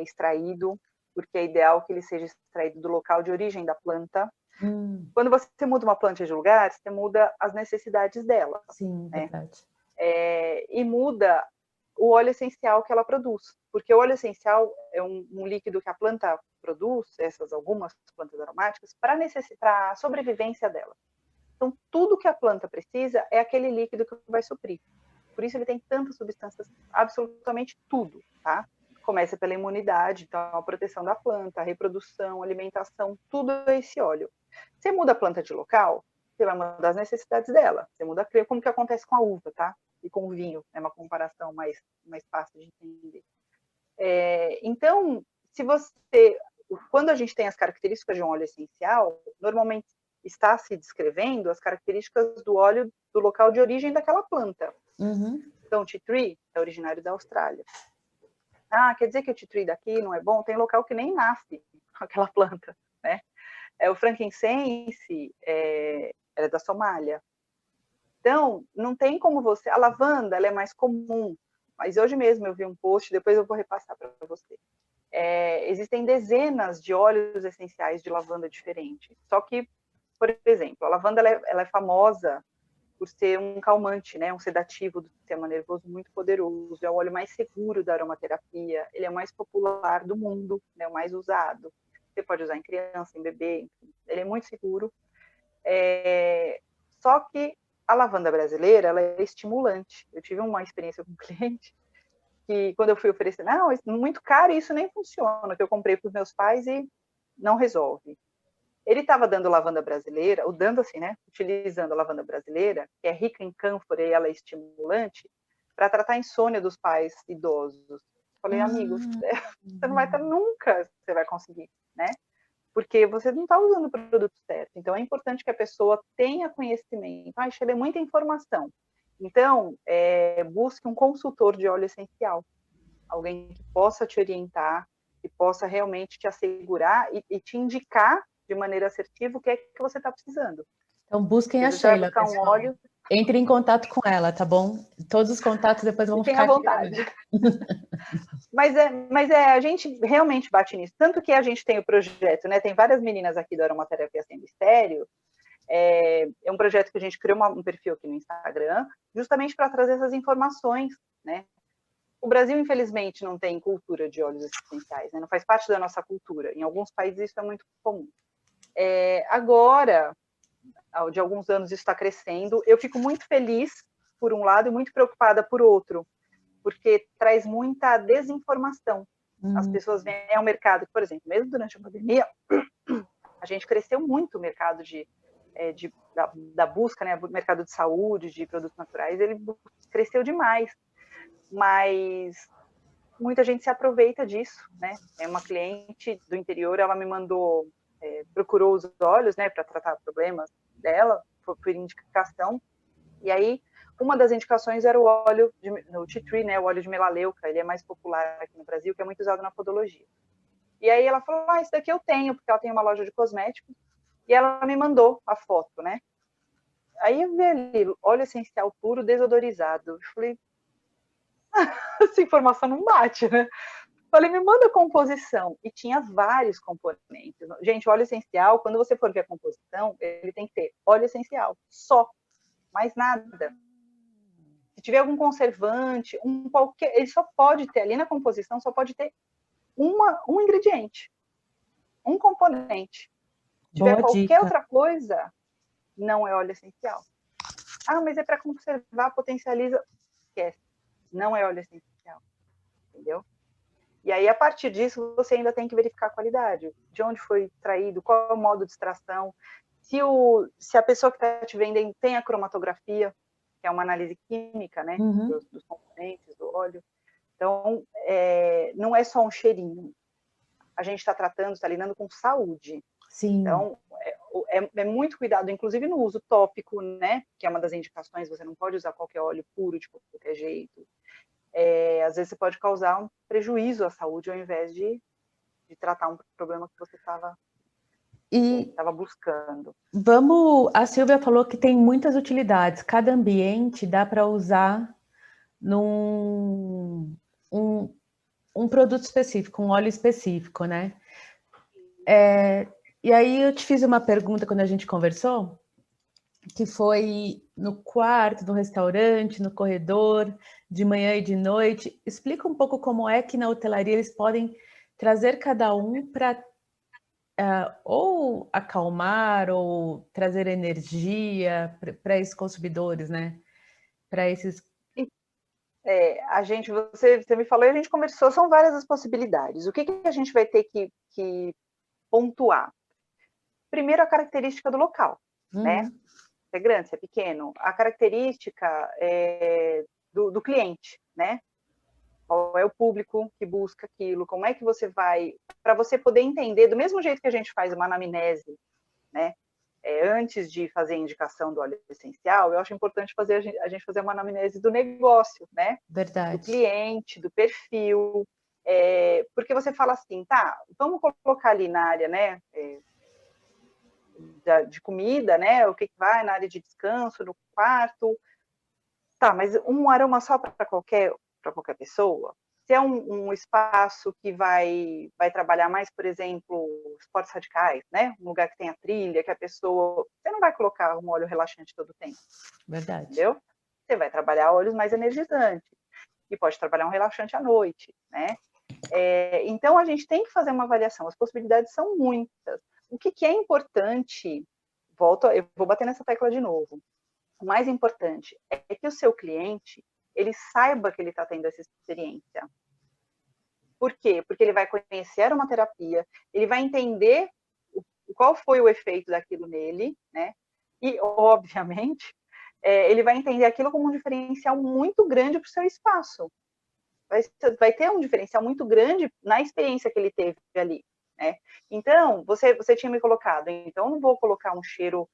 extraído, porque é ideal que ele seja extraído do local de origem da planta. Quando você muda uma planta de lugar, você muda as necessidades dela. Sim, né? verdade. E muda o óleo essencial que ela produz, porque o óleo essencial é um líquido que a planta produz, algumas plantas aromáticas, para a sobrevivência dela. Então, tudo que a planta precisa é aquele líquido que vai suprir. Por isso ele tem tantas substâncias, absolutamente tudo, tá? Começa pela imunidade, então a proteção da planta, a reprodução, a alimentação, tudo é esse óleo. Você muda a planta de local, você vai mudar as necessidades dela. Você muda como que acontece com a uva, tá? E com o vinho, é uma comparação mais fácil de entender. Então, quando a gente tem as características de um óleo essencial, normalmente está se descrevendo as características do óleo do local de origem daquela planta. Então, o tea tree é originário da Austrália. Quer dizer que o tea tree daqui não é bom? Tem local que nem nasce aquela planta, né? O frankincense é da Somália. Então, não tem como você... A lavanda, ela é mais comum, mas hoje mesmo eu vi um post, depois eu vou repassar para você. Existem dezenas de óleos essenciais de lavanda diferentes. Só que, por exemplo, a lavanda ela é famosa por ser um calmante, né, um sedativo do sistema nervoso muito poderoso. É o óleo mais seguro da aromaterapia. Ele é o mais popular do mundo, né, o mais usado. Você pode usar em criança, em bebê, enfim. Ele é muito seguro. Só que a lavanda brasileira, ela é estimulante. Eu tive uma experiência com um cliente que, quando eu fui oferecer, não, é muito caro e isso nem funciona, que eu comprei para os meus pais e não resolve. Ele estava dando lavanda brasileira, ou dando assim, né, utilizando a lavanda brasileira, que é rica em cânfora e ela é estimulante, para tratar a insônia dos pais idosos. Falei, amigo, você não vai estar nunca, você vai conseguir, né? Porque você não está usando o produto certo. Então, é importante que a pessoa tenha conhecimento. Sheila, é muita informação. Então, busque um consultor de óleo essencial. Alguém que possa te orientar, que possa realmente te assegurar e te indicar de maneira assertiva o que é que você está precisando. Então, busquem Porque a você vai Sheila, buscar um pessoal. óleo... Entre em contato com ela, tá bom? Todos os contatos depois vão Fiquem à ficar aqui. vontade. Mas a gente realmente bate nisso. Tanto que a gente tem o projeto, né? Tem várias meninas aqui do Aromaterapia Sem Mistério. É um projeto que a gente criou um perfil aqui no Instagram, justamente para trazer essas informações, né? O Brasil, infelizmente, não tem cultura de óleos essenciais, né? Não faz parte da nossa cultura. Em alguns países isso é muito comum. Agora, de alguns anos, isso está crescendo. Eu fico muito feliz, por um lado, e muito preocupada por outro, porque traz muita desinformação. As pessoas vêm ao mercado, por exemplo, mesmo durante a pandemia, a gente cresceu muito o mercado da busca, né, o mercado de saúde, de produtos naturais, ele cresceu demais, mas muita gente se aproveita disso, né? Uma cliente do interior, ela me mandou, procurou os olhos, né, para tratar problemas dela, por indicação. E aí, uma das indicações era o óleo, o tea tree, né, o óleo de melaleuca, ele é mais popular aqui no Brasil, que é muito usado na podologia. E aí ela falou, esse daqui eu tenho, porque ela tem uma loja de cosméticos, e ela me mandou a foto, né? Aí eu vi ali, óleo essencial puro desodorizado. Eu falei, essa informação não bate, né? Falei, me manda a composição. E tinha vários componentes. Gente, o óleo essencial, quando você for ver a composição, ele tem que ter óleo essencial, só, mais nada. Se tiver algum conservante, ele só pode ter, ali na composição, só pode ter um ingrediente, um componente. Se tiver qualquer outra coisa, não é óleo essencial. Mas é para conservar, potencializa. Esquece. Não é óleo essencial. Entendeu? E aí, a partir disso, você ainda tem que verificar a qualidade. De onde foi extraído, qual é o modo de extração. Se a pessoa que está te vendendo tem a cromatografia, que é uma análise química, né? Dos componentes, do óleo. Então, não é só um cheirinho. A gente está tratando, está lidando com saúde. Sim. Então, é muito cuidado, inclusive no uso tópico, né? Que é uma das indicações, você não pode usar qualquer óleo puro de qualquer jeito. Às vezes você pode causar um prejuízo à saúde ao invés de tratar um problema que você estava buscando. A Silvia falou que tem muitas utilidades. Cada ambiente dá para usar num um produto específico, um óleo específico, né? E aí eu te fiz uma pergunta quando a gente conversou, que foi no quarto, no restaurante, no corredor, de manhã e de noite. Explica um pouco como é que na hotelaria eles podem trazer cada um para ou acalmar ou trazer energia para esses consumidores, né? Para esses... Você me falou e a gente conversou, são várias as possibilidades. O que a gente vai ter que pontuar? Primeiro, a característica do local, né? Se é grande, se é pequeno. A característica do cliente, né? Qual é o público que busca aquilo? Como é que você vai... Para você poder entender, do mesmo jeito que a gente faz uma anamnese, né? Antes de fazer a indicação do óleo essencial, eu acho importante a gente fazer uma anamnese do negócio, né? Verdade. Do cliente, do perfil. Porque você fala assim, tá, vamos colocar ali na área, né? De comida, né? O que vai na área de descanso, no quarto. Tá, mas um aroma só para qualquer pessoa? Se é um espaço que vai trabalhar mais, por exemplo, esportes radicais, né? Um lugar que tem a trilha, que a pessoa... Você não vai colocar um óleo relaxante todo o tempo. Verdade. Entendeu? Você vai trabalhar óleos mais energizantes. E pode trabalhar um relaxante à noite, né? Então, a gente tem que fazer uma avaliação. As possibilidades são muitas. O que é importante... eu vou bater nessa tecla de novo. O mais importante é que o seu cliente, ele saiba que ele está tendo essa experiência. Por quê? Porque ele vai conhecer a aromaterapia, ele vai entender qual foi o efeito daquilo nele, né? E, obviamente, ele vai entender aquilo como um diferencial muito grande para o seu espaço. Vai ter um diferencial muito grande na experiência que ele teve ali, né? Então, você tinha me colocado, então eu não vou colocar um cheiro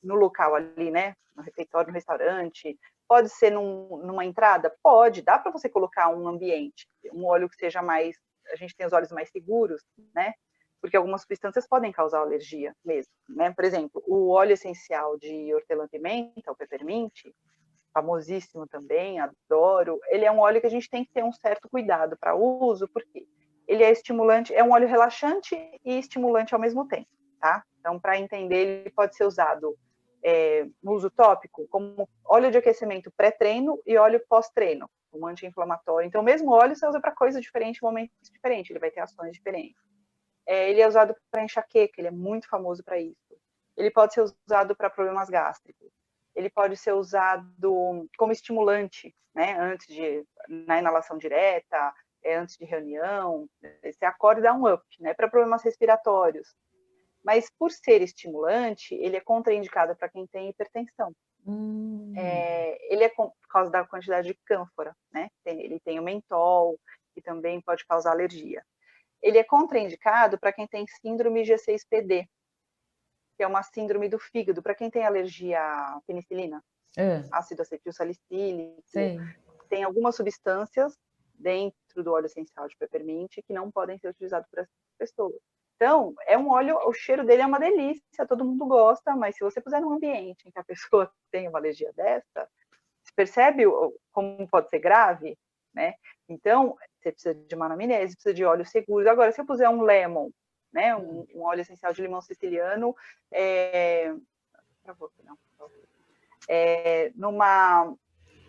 no local ali, né? No refeitório, no restaurante. Pode ser numa entrada? Pode, dá para você colocar um ambiente, um óleo que seja mais... A gente tem os óleos mais seguros, né? Porque algumas substâncias podem causar alergia mesmo, né? Por exemplo, o óleo essencial de hortelã-pimenta, o peppermint, famosíssimo também, adoro. Ele é um óleo que a gente tem que ter um certo cuidado para uso, porque ele é estimulante, é um óleo relaxante e estimulante ao mesmo tempo, tá? Então, para entender, ele pode ser usado no uso tópico, como óleo de aquecimento pré-treino e óleo pós-treino, como anti-inflamatório. Então, o mesmo óleo você usa para coisas diferentes, momentos diferentes, ele vai ter ações diferentes. Ele é usado para enxaqueca, ele é muito famoso para isso. Ele pode ser usado para problemas gástricos. Ele pode ser usado como estimulante, né? Na inalação direta, antes de reunião. Você acorda e dá um up, né? Para problemas respiratórios. Mas, por ser estimulante, ele é contraindicado para quem tem hipertensão. Ele é por causa da quantidade de cânfora, né? Ele tem o mentol, que também pode causar alergia. Ele é contraindicado para quem tem síndrome G6PD, que é uma síndrome do fígado. Para quem tem alergia à penicilina, ácido acetilsalicílico, sei. tem algumas substâncias dentro do óleo essencial de peppermint que não podem ser utilizadas por essas pessoas. Então, é um óleo, o cheiro dele é uma delícia, todo mundo gosta, mas se você puser num ambiente em que a pessoa tem uma alergia dessa, você percebe como pode ser grave, né? Então, você precisa de uma anamnese, precisa de óleos seguros. Agora, se eu puser um lemon, né, um óleo essencial de limão siciliano,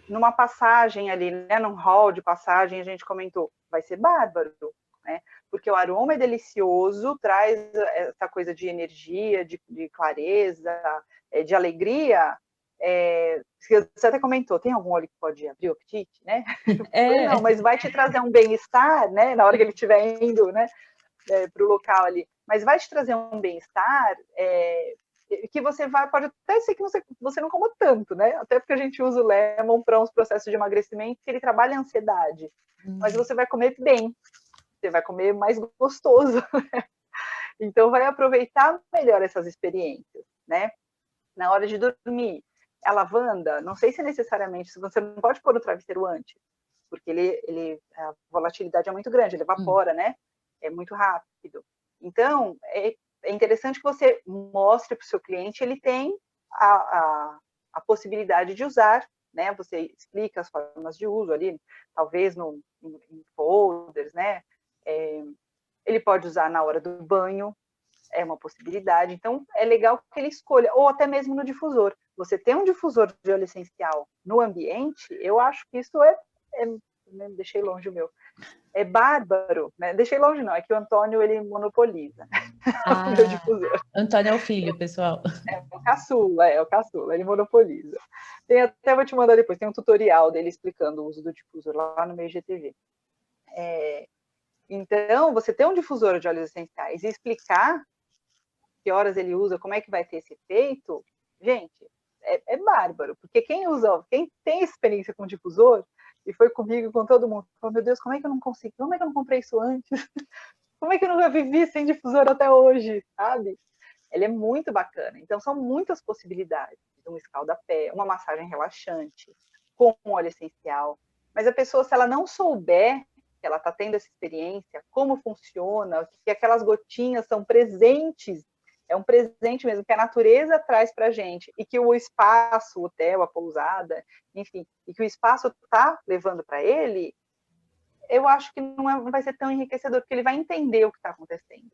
numa passagem ali, né, num hall de passagem, a gente comentou, vai ser bárbaro, né? Porque o aroma é delicioso, traz essa coisa de energia, de clareza, de alegria. Você até comentou, tem algum óleo que pode abrir o apetite, né? Não, mas vai te trazer um bem-estar, né? Na hora que ele estiver indo, né, para o local ali. Mas vai te trazer um bem-estar que você pode até ser que você não coma tanto, né? Até porque a gente usa o lemon para uns processos de emagrecimento que ele trabalha a ansiedade. Mas você vai comer bem, você vai comer mais gostoso. Então, vai aproveitar melhor essas experiências, né? Na hora de dormir, a lavanda, não sei se necessariamente, você não pode pôr o travesseiro antes, porque a volatilidade é muito grande, ele evapora, né? É muito rápido. Então, é interessante que você mostre para o seu cliente, ele tem a possibilidade de usar, né? Você explica as formas de uso ali, talvez em folders, né? Ele pode usar na hora do banho, é uma possibilidade. Então, é legal que ele escolha, ou até mesmo no difusor. Você ter um difusor de óleo essencial no ambiente, eu acho que isso deixei longe o meu. É bárbaro, né? Deixei longe não, é que o Antônio, ele monopoliza o meu difusor. Antônio é o filho, pessoal. É o caçula, ele monopoliza. Até vou te mandar depois, tem um tutorial dele explicando o uso do difusor lá no meu IGTV. Então, você ter um difusor de óleos essenciais e explicar que horas ele usa, como é que vai ter esse efeito, gente, é bárbaro, porque quem tem experiência com difusor, e foi comigo, com todo mundo, falou, meu Deus, como é que eu não consegui, como é que eu não comprei isso antes? Como é que eu nunca vivi sem difusor até hoje, sabe? Ele é muito bacana, então são muitas possibilidades, um escalda-pé, uma massagem relaxante, com um óleo essencial, mas a pessoa, se ela não souber que ela está tendo essa experiência, como funciona, que aquelas gotinhas são presentes, é um presente mesmo que a natureza traz para a gente, e que o espaço, o hotel, a pousada, enfim, e que o espaço está levando para ele, eu acho que não vai ser tão enriquecedor, porque ele vai entender o que está acontecendo.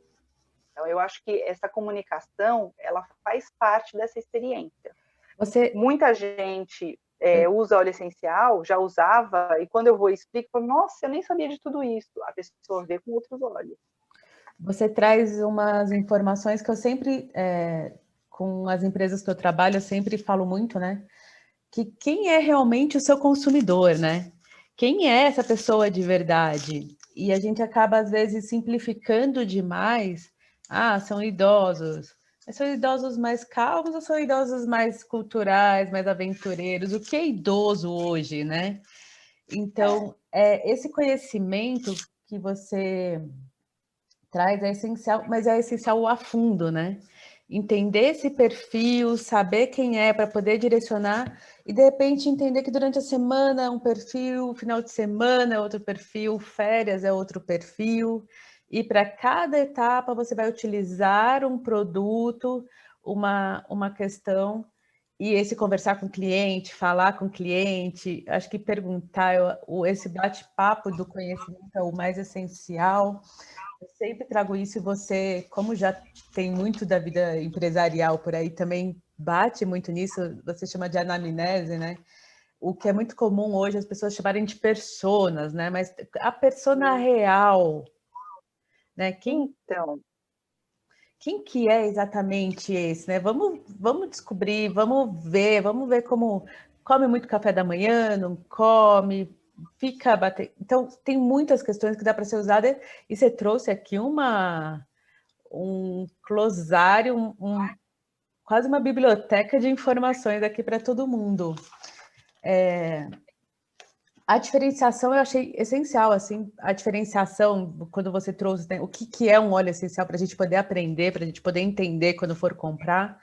Então, eu acho que essa comunicação, ela faz parte dessa experiência. Muita gente usa óleo essencial, já usava, e quando eu vou explico, eu falo, nossa, eu nem sabia de tudo isso. A pessoa vê com outros olhos. Você traz umas informações que eu sempre, com as empresas que eu trabalho, eu sempre falo muito, né? Que quem é realmente o seu consumidor, né? Quem é essa pessoa de verdade? E a gente acaba, às vezes, simplificando demais. São idosos. Mas são idosos mais calmos ou são idosos mais culturais, mais aventureiros? O que é idoso hoje, né? Então, esse conhecimento que você traz é essencial, mas é essencial a fundo, né? Entender esse perfil, saber quem é para poder direcionar e de repente entender que durante a semana é um perfil, final de semana é outro perfil, férias é outro perfil, e para cada etapa você vai utilizar um produto, uma questão, e esse conversar com o cliente, falar com o cliente, acho que perguntar, esse bate-papo do conhecimento é o mais essencial. Eu sempre trago isso e você, como já tem muito da vida empresarial por aí, também bate muito nisso, você chama de anamnese, né? O que é muito comum hoje as pessoas chamarem de personas, né? Mas a persona real, né? Quem que é exatamente esse, né? Vamos descobrir, vamos ver como come muito café da manhã, não come, fica batendo. Então, tem muitas questões que dá para ser usada e você trouxe aqui um glosário, quase uma biblioteca de informações aqui para todo mundo. A diferenciação eu achei essencial, assim, a diferenciação, quando você trouxe, né, o que é um óleo essencial para a gente poder aprender, para a gente poder entender quando for comprar.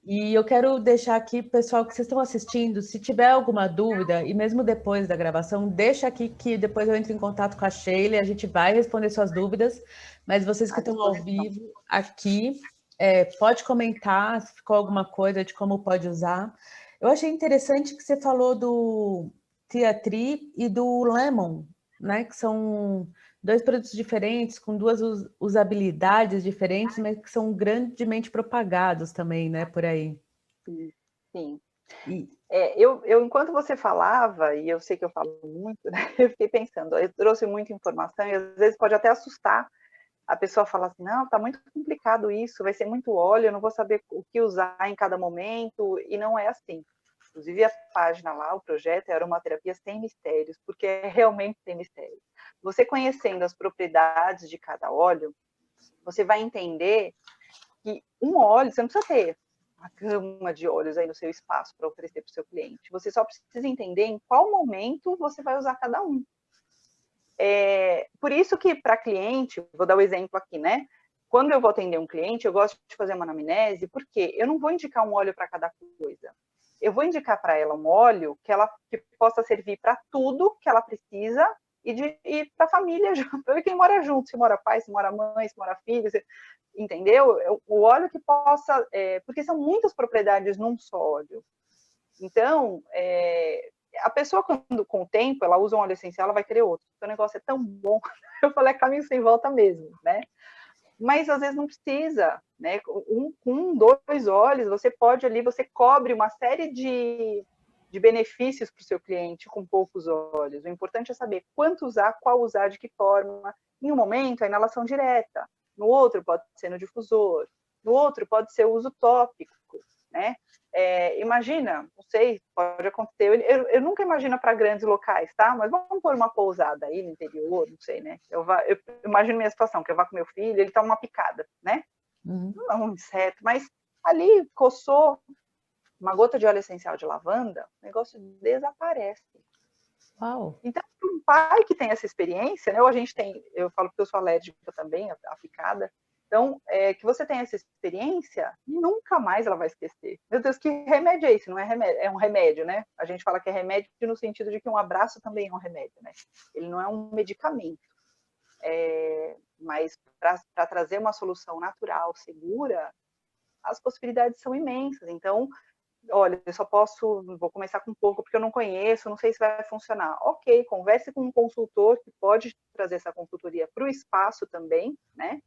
E eu quero deixar aqui, pessoal, que vocês estão assistindo, se tiver alguma dúvida, e mesmo depois da gravação, deixa aqui que depois eu entro em contato com a Sheila e a gente vai responder suas dúvidas, mas vocês que estão ao vivo aqui, pode comentar se ficou alguma coisa de como pode usar. Eu achei interessante que você falou do Tea Tree e do Lemon, né, que são dois produtos diferentes, com duas usabilidades diferentes, mas que são grandemente propagados também, né, por aí. Sim. E... Enquanto você falava, e eu sei que eu falo muito, né, eu fiquei pensando, eu trouxe muita informação e às vezes pode até assustar a pessoa falar assim, não, tá muito complicado isso, vai ser muito óleo, eu não vou saber o que usar em cada momento, e não é assim. Inclusive a página lá, o projeto é Aromaterapia Sem Mistérios, porque é realmente sem mistérios. Você conhecendo as propriedades de cada óleo, você vai entender que um óleo, você não precisa ter uma gama de óleos aí no seu espaço para oferecer para o seu cliente. Você só precisa entender em qual momento você vai usar cada um. Por isso que para cliente, vou dar o exemplo aqui, né? Quando eu vou atender um cliente, eu gosto de fazer uma anamnese, porque eu não vou indicar um óleo para cada coisa. Eu vou indicar para ela um óleo que possa servir para tudo que ela precisa e para a família, para quem mora junto, se mora pai, se mora mãe, se mora filho, entendeu? O óleo que possa, porque são muitas propriedades num só óleo. Então, a pessoa, quando com o tempo, ela usa um óleo essencial, ela vai querer outro. Então, o negócio é tão bom. Eu falei, é caminho sem volta mesmo, né? Mas, às vezes, não precisa, né? Com dois óleos, você pode ali, você cobre uma série de benefícios para o seu cliente com poucos óleos. O importante é saber quanto usar, qual usar, de que forma. Em um momento, a inalação direta. No outro, pode ser no difusor. No outro, pode ser o uso tópico, né? Imagina, não sei, pode acontecer, eu nunca imagino para grandes locais, tá? Mas vamos pôr uma pousada aí no interior, não sei, né? Eu imagino minha situação, que eu vá com meu filho, ele tá uma picada, né? Não é um inseto, mas ali coçou uma gota de óleo essencial de lavanda, o negócio desaparece. Uau. Então, para um pai que tem essa experiência, né? Ou a gente tem, eu falo que eu sou alérgica também, a picada, então, que você tenha essa experiência, nunca mais ela vai esquecer. Meu Deus, que remédio é esse? Não é remédio, é um remédio, né? A gente fala que é remédio no sentido de que um abraço também é um remédio, né? Ele não é um medicamento. Mas para trazer uma solução natural, segura, as possibilidades são imensas. Então, olha, eu só vou começar com pouco porque eu não conheço, não sei se vai funcionar. Ok, converse com um consultor que pode trazer essa consultoria para o espaço também, né?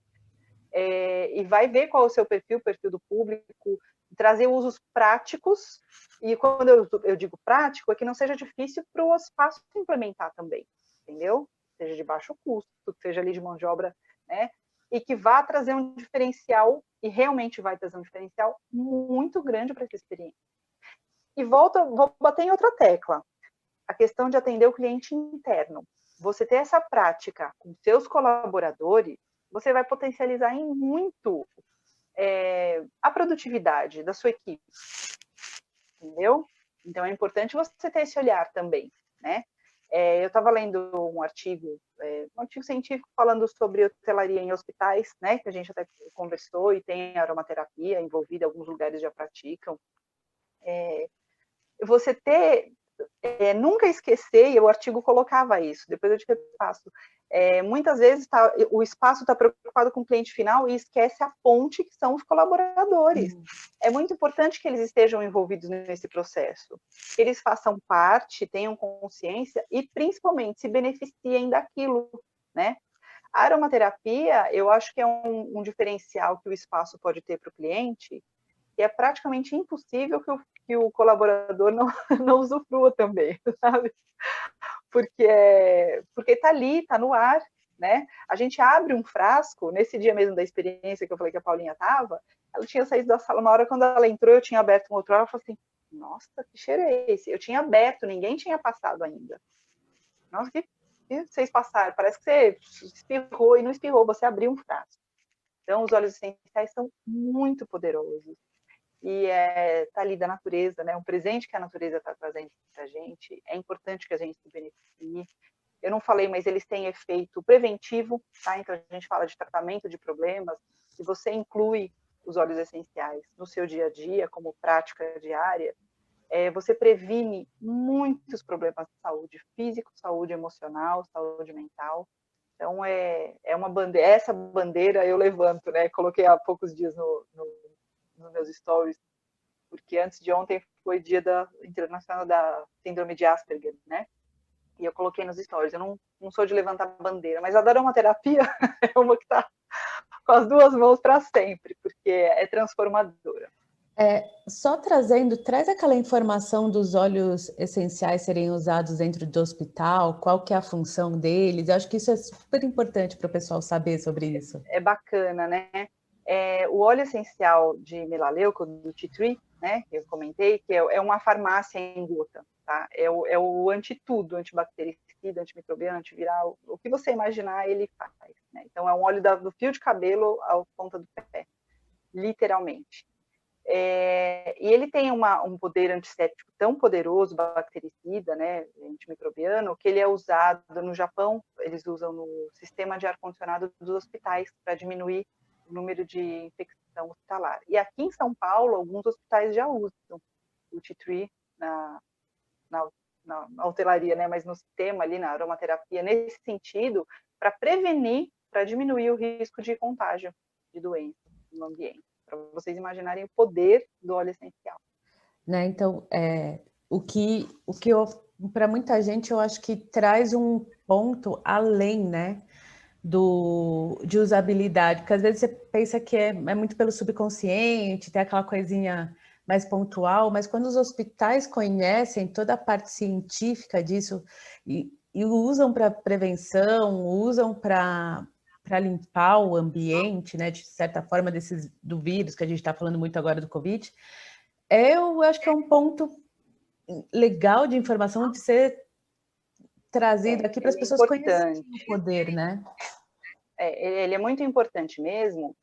E vai ver qual é o seu perfil, o perfil do público, trazer usos práticos, e quando eu digo prático, é que não seja difícil para o espaço implementar também, entendeu? Seja de baixo custo, seja ali de mão de obra, né? E que vá trazer um diferencial, e realmente vai trazer um diferencial muito grande para essa experiência. E vou bater em outra tecla, a questão de atender o cliente interno. Você ter essa prática com seus colaboradores, você vai potencializar em muito a produtividade da sua equipe, entendeu? Então, é importante você ter esse olhar também, né? Eu estava lendo um artigo científico falando sobre hotelaria em hospitais, né? Que a gente até conversou, e tem aromaterapia envolvida, alguns lugares já praticam. Você ter nunca esquecer, e o artigo colocava isso, depois eu te repasso, muitas vezes o espaço está preocupado com o cliente final e esquece a ponte, que são os colaboradores. É muito importante que eles estejam envolvidos nesse processo, que eles façam parte, tenham consciência e, principalmente, se beneficiem daquilo, né? A aromaterapia, eu acho que é um diferencial que o espaço pode ter para o cliente, que é praticamente impossível que o colaborador não usufrua também, sabe? Porque está ali, está no ar, né? A gente abre um frasco, nesse dia mesmo da experiência que eu falei que a Paulinha estava, ela tinha saído da sala, na hora quando ela entrou, eu tinha aberto um outro, ela falou assim, nossa, que cheiro é esse? Eu tinha aberto, ninguém tinha passado ainda. Nossa, que vocês passaram? Parece que você espirrou e não espirrou, você abriu um frasco. Então, os óleos essenciais são muito poderosos. e tá ali da natureza, né? Um presente que a natureza está trazendo para a gente. É importante que a gente se beneficie. Eu não falei, mas eles têm efeito preventivo, tá? Então a gente fala de tratamento de problemas. Se você inclui os óleos essenciais no seu dia a dia, como prática diária, você previne muitos problemas de saúde físico, saúde emocional, saúde mental. Então, é uma bandeira, essa bandeira eu levanto, né? Coloquei há poucos dias nos meus stories, porque antes de ontem foi dia internacional da síndrome de Asperger, né? E eu coloquei nos stories. Eu não sou de levantar bandeira, mas a aromaterapia é uma que está com as duas mãos para sempre, porque é transformadora. Só traz aquela informação dos óleos essenciais serem usados dentro do hospital, qual que é a função deles. Eu acho que isso é super importante para o pessoal saber sobre isso. É bacana, né? O óleo essencial de melaleuca, do tea tree, né, que eu comentei, que é uma farmácia em gota, tá? É o anti-tudo, antibactericida, antimicrobiano, antiviral, o que você imaginar ele faz, né? Então é um óleo do fio de cabelo à ponta do pé, literalmente. E ele tem um poder antisséptico tão poderoso, bactericida, né, antimicrobiano, que ele é usado no Japão, eles usam no sistema de ar-condicionado dos hospitais para diminuir o número de infecção hospitalar. E aqui em São Paulo, alguns hospitais já usam o tea tree na hotelaria, né, mas no sistema ali, na aromaterapia, nesse sentido, para prevenir, para diminuir o risco de contágio de doença no ambiente. Para vocês imaginarem o poder do óleo essencial. Né? Então, o que para muita gente, eu acho que traz um ponto além, né, de usabilidade, porque às vezes você pensa que é muito pelo subconsciente, tem aquela coisinha mais pontual, mas quando os hospitais conhecem toda a parte científica disso e usam para prevenção, usam para limpar o ambiente, né, de certa forma, do vírus, que a gente está falando muito agora do Covid, eu acho que é um ponto legal de informação de ser trazido aqui para as pessoas conhecerem o poder, né? Ele é muito importante mesmo,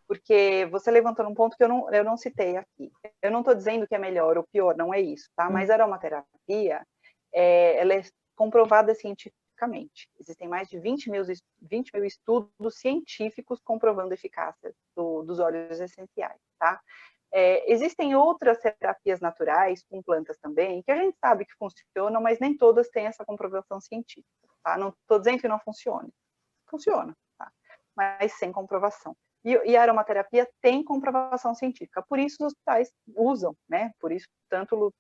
porque você levantou um ponto que eu não citei aqui. Eu não estou dizendo que é melhor ou pior, não é isso, tá? Mas a aromaterapia, ela é comprovada cientificamente. Existem mais de 20 mil estudos científicos comprovando a eficácia dos óleos essenciais, tá? Existem outras terapias naturais, com plantas também, que a gente sabe que funcionam, mas nem todas têm essa comprovação científica, tá? Não estou dizendo que não funcione. Funciona, tá? Mas sem comprovação. E a aromaterapia tem comprovação científica, por isso os hospitais usam, né? Por isso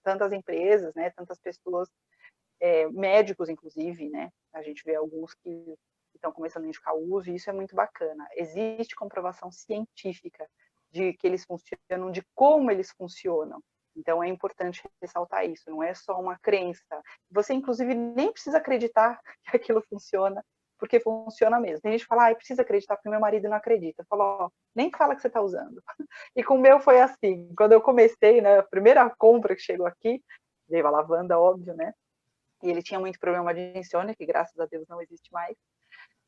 tantas empresas, né? Tantas pessoas, médicos inclusive, né? A gente vê alguns que estão começando a indicar o uso, e isso é muito bacana. Existe comprovação científica de que eles funcionam, de como eles funcionam. Então é importante ressaltar isso, não é só uma crença. Você, inclusive, nem precisa acreditar que aquilo funciona, porque funciona mesmo. Tem gente que fala, precisa acreditar porque meu marido não acredita. Eu falo, nem fala que você está usando. E com o meu foi assim, quando eu comecei, né, a primeira compra que chegou aqui, veio a lavanda, óbvio, né, e ele tinha muito problema de insônia, que graças a Deus não existe mais,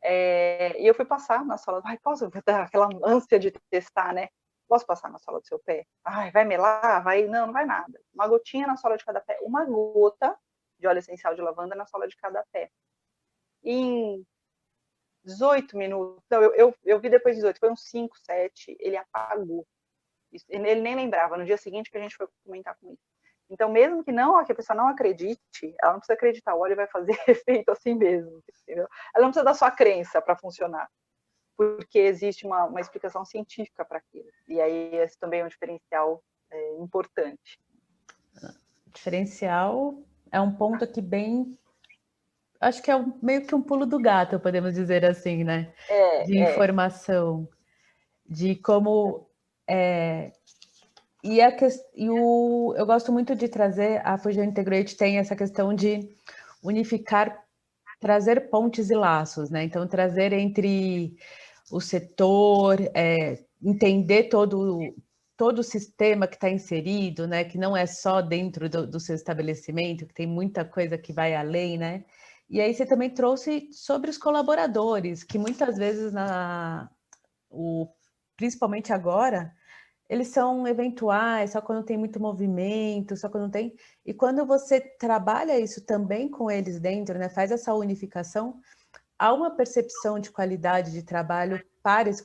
e eu fui passar na sola, posso dar aquela ânsia de testar, né, posso passar na sola do seu pé? Vai melar? Não, não vai nada. Uma gotinha na sola de cada pé, uma gota de óleo essencial de lavanda na sola de cada pé. Em 18 minutos, não, eu vi depois de 18, foi uns 5, 7, ele apagou. Ele nem lembrava, no dia seguinte que a gente foi comentar com ele. Então, mesmo que a pessoa não acredite, ela não precisa acreditar, o óleo vai fazer efeito assim mesmo, entendeu? Ela não precisa da sua crença para funcionar, porque existe uma explicação científica para aquilo. E aí, esse também é um diferencial importante. Diferencial é um ponto aqui bem... Acho que é meio que um pulo do gato, podemos dizer assim, né? De informação, de como... eu gosto muito de trazer, a Fusion Integrate tem essa questão de unificar, trazer pontes e laços, né? Então, trazer entre o setor, entender todo o sistema que está inserido, né? Que não é só dentro do seu estabelecimento, que tem muita coisa que vai além, né? E aí você também trouxe sobre os colaboradores, que muitas vezes, principalmente agora, eles são eventuais, só quando tem muito movimento, só quando tem... E quando você trabalha isso também com eles dentro, né, faz essa unificação, há uma percepção de qualidade de trabalho para esse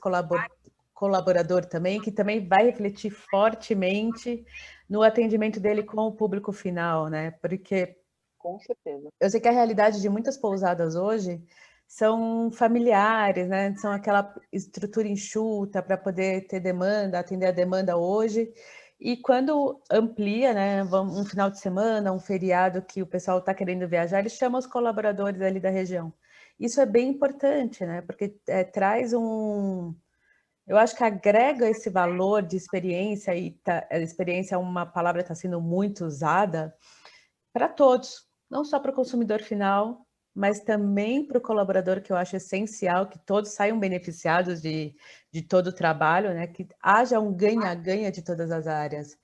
colaborador também, que também vai refletir fortemente no atendimento dele com o público final, né? Porque Com certeza. eu sei que a realidade de muitas pousadas hoje são familiares, né? São aquela estrutura enxuta para poder ter demanda, atender a demanda hoje. E quando amplia, né, um final de semana, um feriado que o pessoal está querendo viajar, eles chamam os colaboradores ali da região. Isso é bem importante, né? Porque traz um... Eu acho que agrega esse valor de experiência, e a experiência é uma palavra que está sendo muito usada, para todos, não só para o consumidor final, mas também para o colaborador, que eu acho essencial, que todos saiam beneficiados de todo o trabalho, né? Que haja um ganha-ganha de todas as áreas.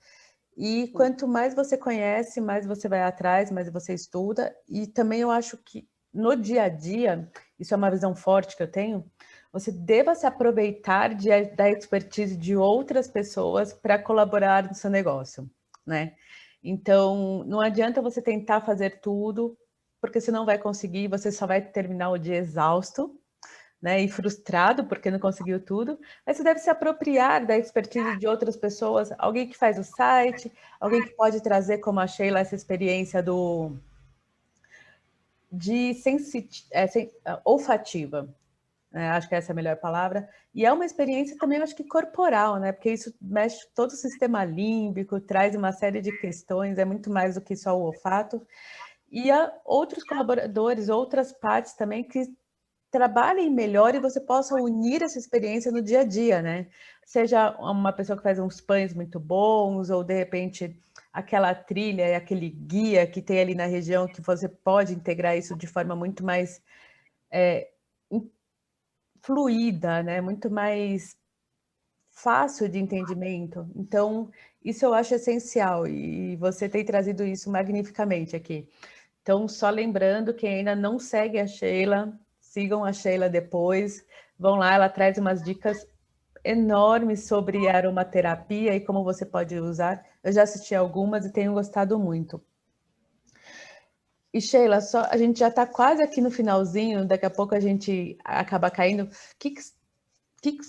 E quanto mais você conhece, mais você vai atrás, mais você estuda. E também eu acho que no dia a dia, isso é uma visão forte que eu tenho, você deva se aproveitar da expertise de outras pessoas para colaborar no seu negócio, né? Então, não adianta você tentar fazer tudo, porque você não vai conseguir, você só vai terminar o dia exausto, né, e frustrado porque não conseguiu tudo, mas você deve se apropriar da expertise de outras pessoas, alguém que faz o site, alguém que pode trazer, como a Sheila, essa experiência de olfativa, né? Acho que essa é a melhor palavra, e é uma experiência também, acho que corporal, né, porque isso mexe todo o sistema límbico, traz uma série de questões, é muito mais do que só o olfato, e há outros colaboradores, outras partes também que trabalhem melhor e você possa unir essa experiência no dia a dia, né? Seja uma pessoa que faz uns pães muito bons, ou de repente aquela trilha e aquele guia que tem ali na região, que você pode integrar isso de forma muito mais fluida, né? Muito mais fácil de entendimento. Então, isso eu acho essencial e você tem trazido isso magnificamente aqui. Então, só lembrando, quem ainda não segue a Sheila, sigam a Sheila depois, vão lá, ela traz umas dicas enormes sobre aromaterapia e como você pode usar. Eu já assisti algumas e tenho gostado muito. E Sheila, a gente já está quase aqui no finalzinho, daqui a pouco a gente acaba caindo. O que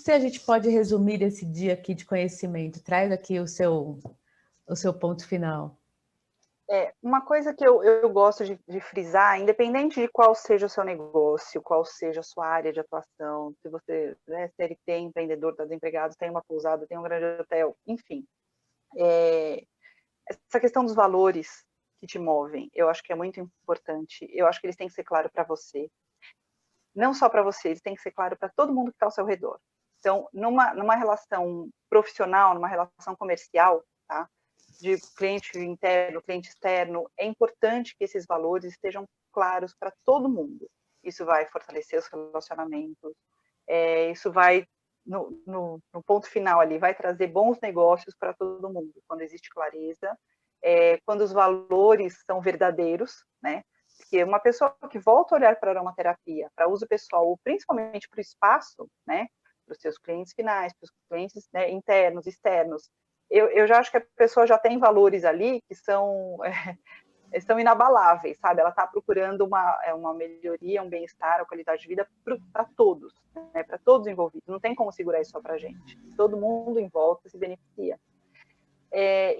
a gente pode resumir desse dia aqui de conhecimento? Traz aqui o seu ponto final. Uma coisa que eu gosto de frisar, independente de qual seja o seu negócio, qual seja a sua área de atuação, se você é CLT, empreendedor, está desempregado, tem uma pousada, tem um grande hotel, enfim, essa questão dos valores que te movem, eu acho que é muito importante, eu acho que eles têm que ser claros para você, não só para você, eles têm que ser claros para todo mundo que está ao seu redor. Então, numa relação profissional, numa relação comercial, tá? De cliente interno, cliente externo, é importante que esses valores estejam claros para todo mundo. Isso vai fortalecer os relacionamentos, isso vai, no ponto final ali, vai trazer bons negócios para todo mundo, quando existe clareza, quando os valores são verdadeiros, né? Porque uma pessoa que volta a olhar para a aromaterapia, para uso pessoal, ou principalmente para o espaço, né? Para os seus clientes finais, para os clientes, né, internos, externos, eu já acho que a pessoa já tem valores ali que são inabaláveis, sabe? Ela está procurando uma melhoria, um bem-estar, uma qualidade de vida para todos, né? Para todos envolvidos. Não tem como segurar isso só para a gente. Todo mundo em volta se beneficia.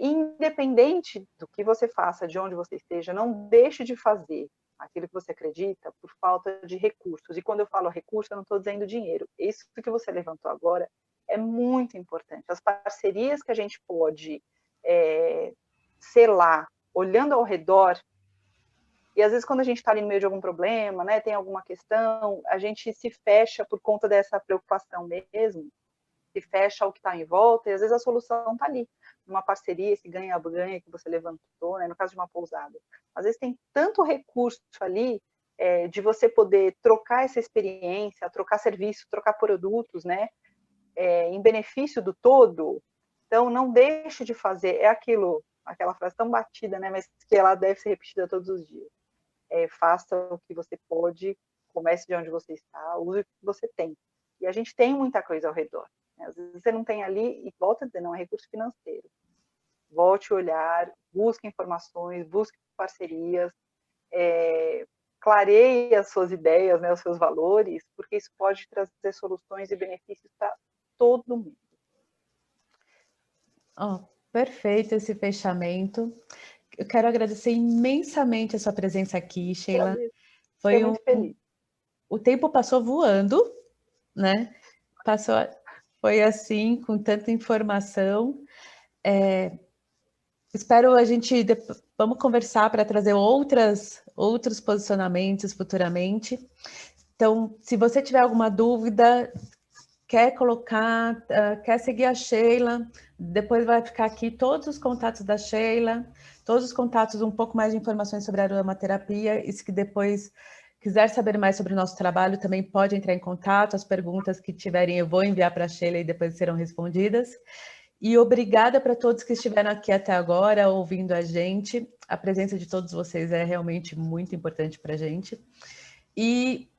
Independente do que você faça, de onde você esteja, não deixe de fazer aquilo que você acredita por falta de recursos. E quando eu falo recurso, eu não estou dizendo dinheiro. Isso que você levantou agora é muito importante. As parcerias que a gente pode selar, olhando ao redor, e às vezes quando a gente está ali no meio de algum problema, né, tem alguma questão, a gente se fecha por conta dessa preocupação mesmo, se fecha ao que está em volta, e às vezes a solução está ali, numa parceria, esse ganha-ganha que você levantou, né, no caso de uma pousada. Às vezes tem tanto recurso ali, de você poder trocar essa experiência, trocar serviço, trocar produtos, né, em benefício do todo. Então, não deixe de fazer, aquela frase tão batida, né, mas que ela deve ser repetida todos os dias. Faça o que você pode, comece de onde você está, use o que você tem. E a gente tem muita coisa ao redor. né? Às vezes você não tem ali, e volta a dizer, não é recurso financeiro. Volte a olhar, busque informações, busque parcerias, clareie as suas ideias, né, os seus valores, porque isso pode trazer soluções e benefícios para todo mundo. Oh, perfeito esse fechamento. Eu quero agradecer imensamente a sua presença aqui, Sheila. Fiquei muito feliz. O tempo passou voando, né? Foi assim, com tanta informação. Espero vamos conversar para trazer outros posicionamentos futuramente. Então, se você tiver alguma dúvida, quer colocar, quer seguir a Sheila, depois vai ficar aqui todos os contatos da Sheila, todos os contatos, um pouco mais de informações sobre a aromaterapia, e se depois quiser saber mais sobre o nosso trabalho, também pode entrar em contato, as perguntas que tiverem eu vou enviar para a Sheila e depois serão respondidas. E obrigada para todos que estiveram aqui até agora, ouvindo a gente. A presença de todos vocês é realmente muito importante para a gente. E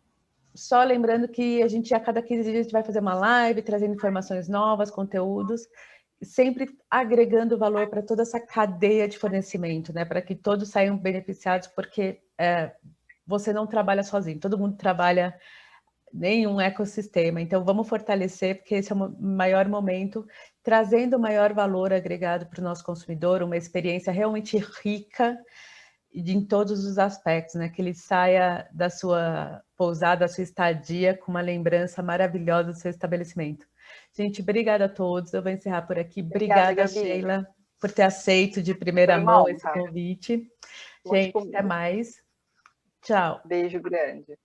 só lembrando que a cada 15 dias a gente vai fazer uma live, trazendo informações novas, conteúdos, sempre agregando valor para toda essa cadeia de fornecimento, né? Para que todos saiam beneficiados, porque você não trabalha sozinho, todo mundo trabalha em um ecossistema. Então, vamos fortalecer, porque esse é o maior momento, trazendo maior valor agregado para o nosso consumidor, uma experiência realmente rica em todos os aspectos, né? Que ele saia da sua pousada, da sua estadia, com uma lembrança maravilhosa do seu estabelecimento. Gente, obrigada a todos. Eu vou encerrar por aqui. Obrigada, Sheila, por ter aceito de primeira mão esse convite. Gente, até mais. Tchau. Beijo grande.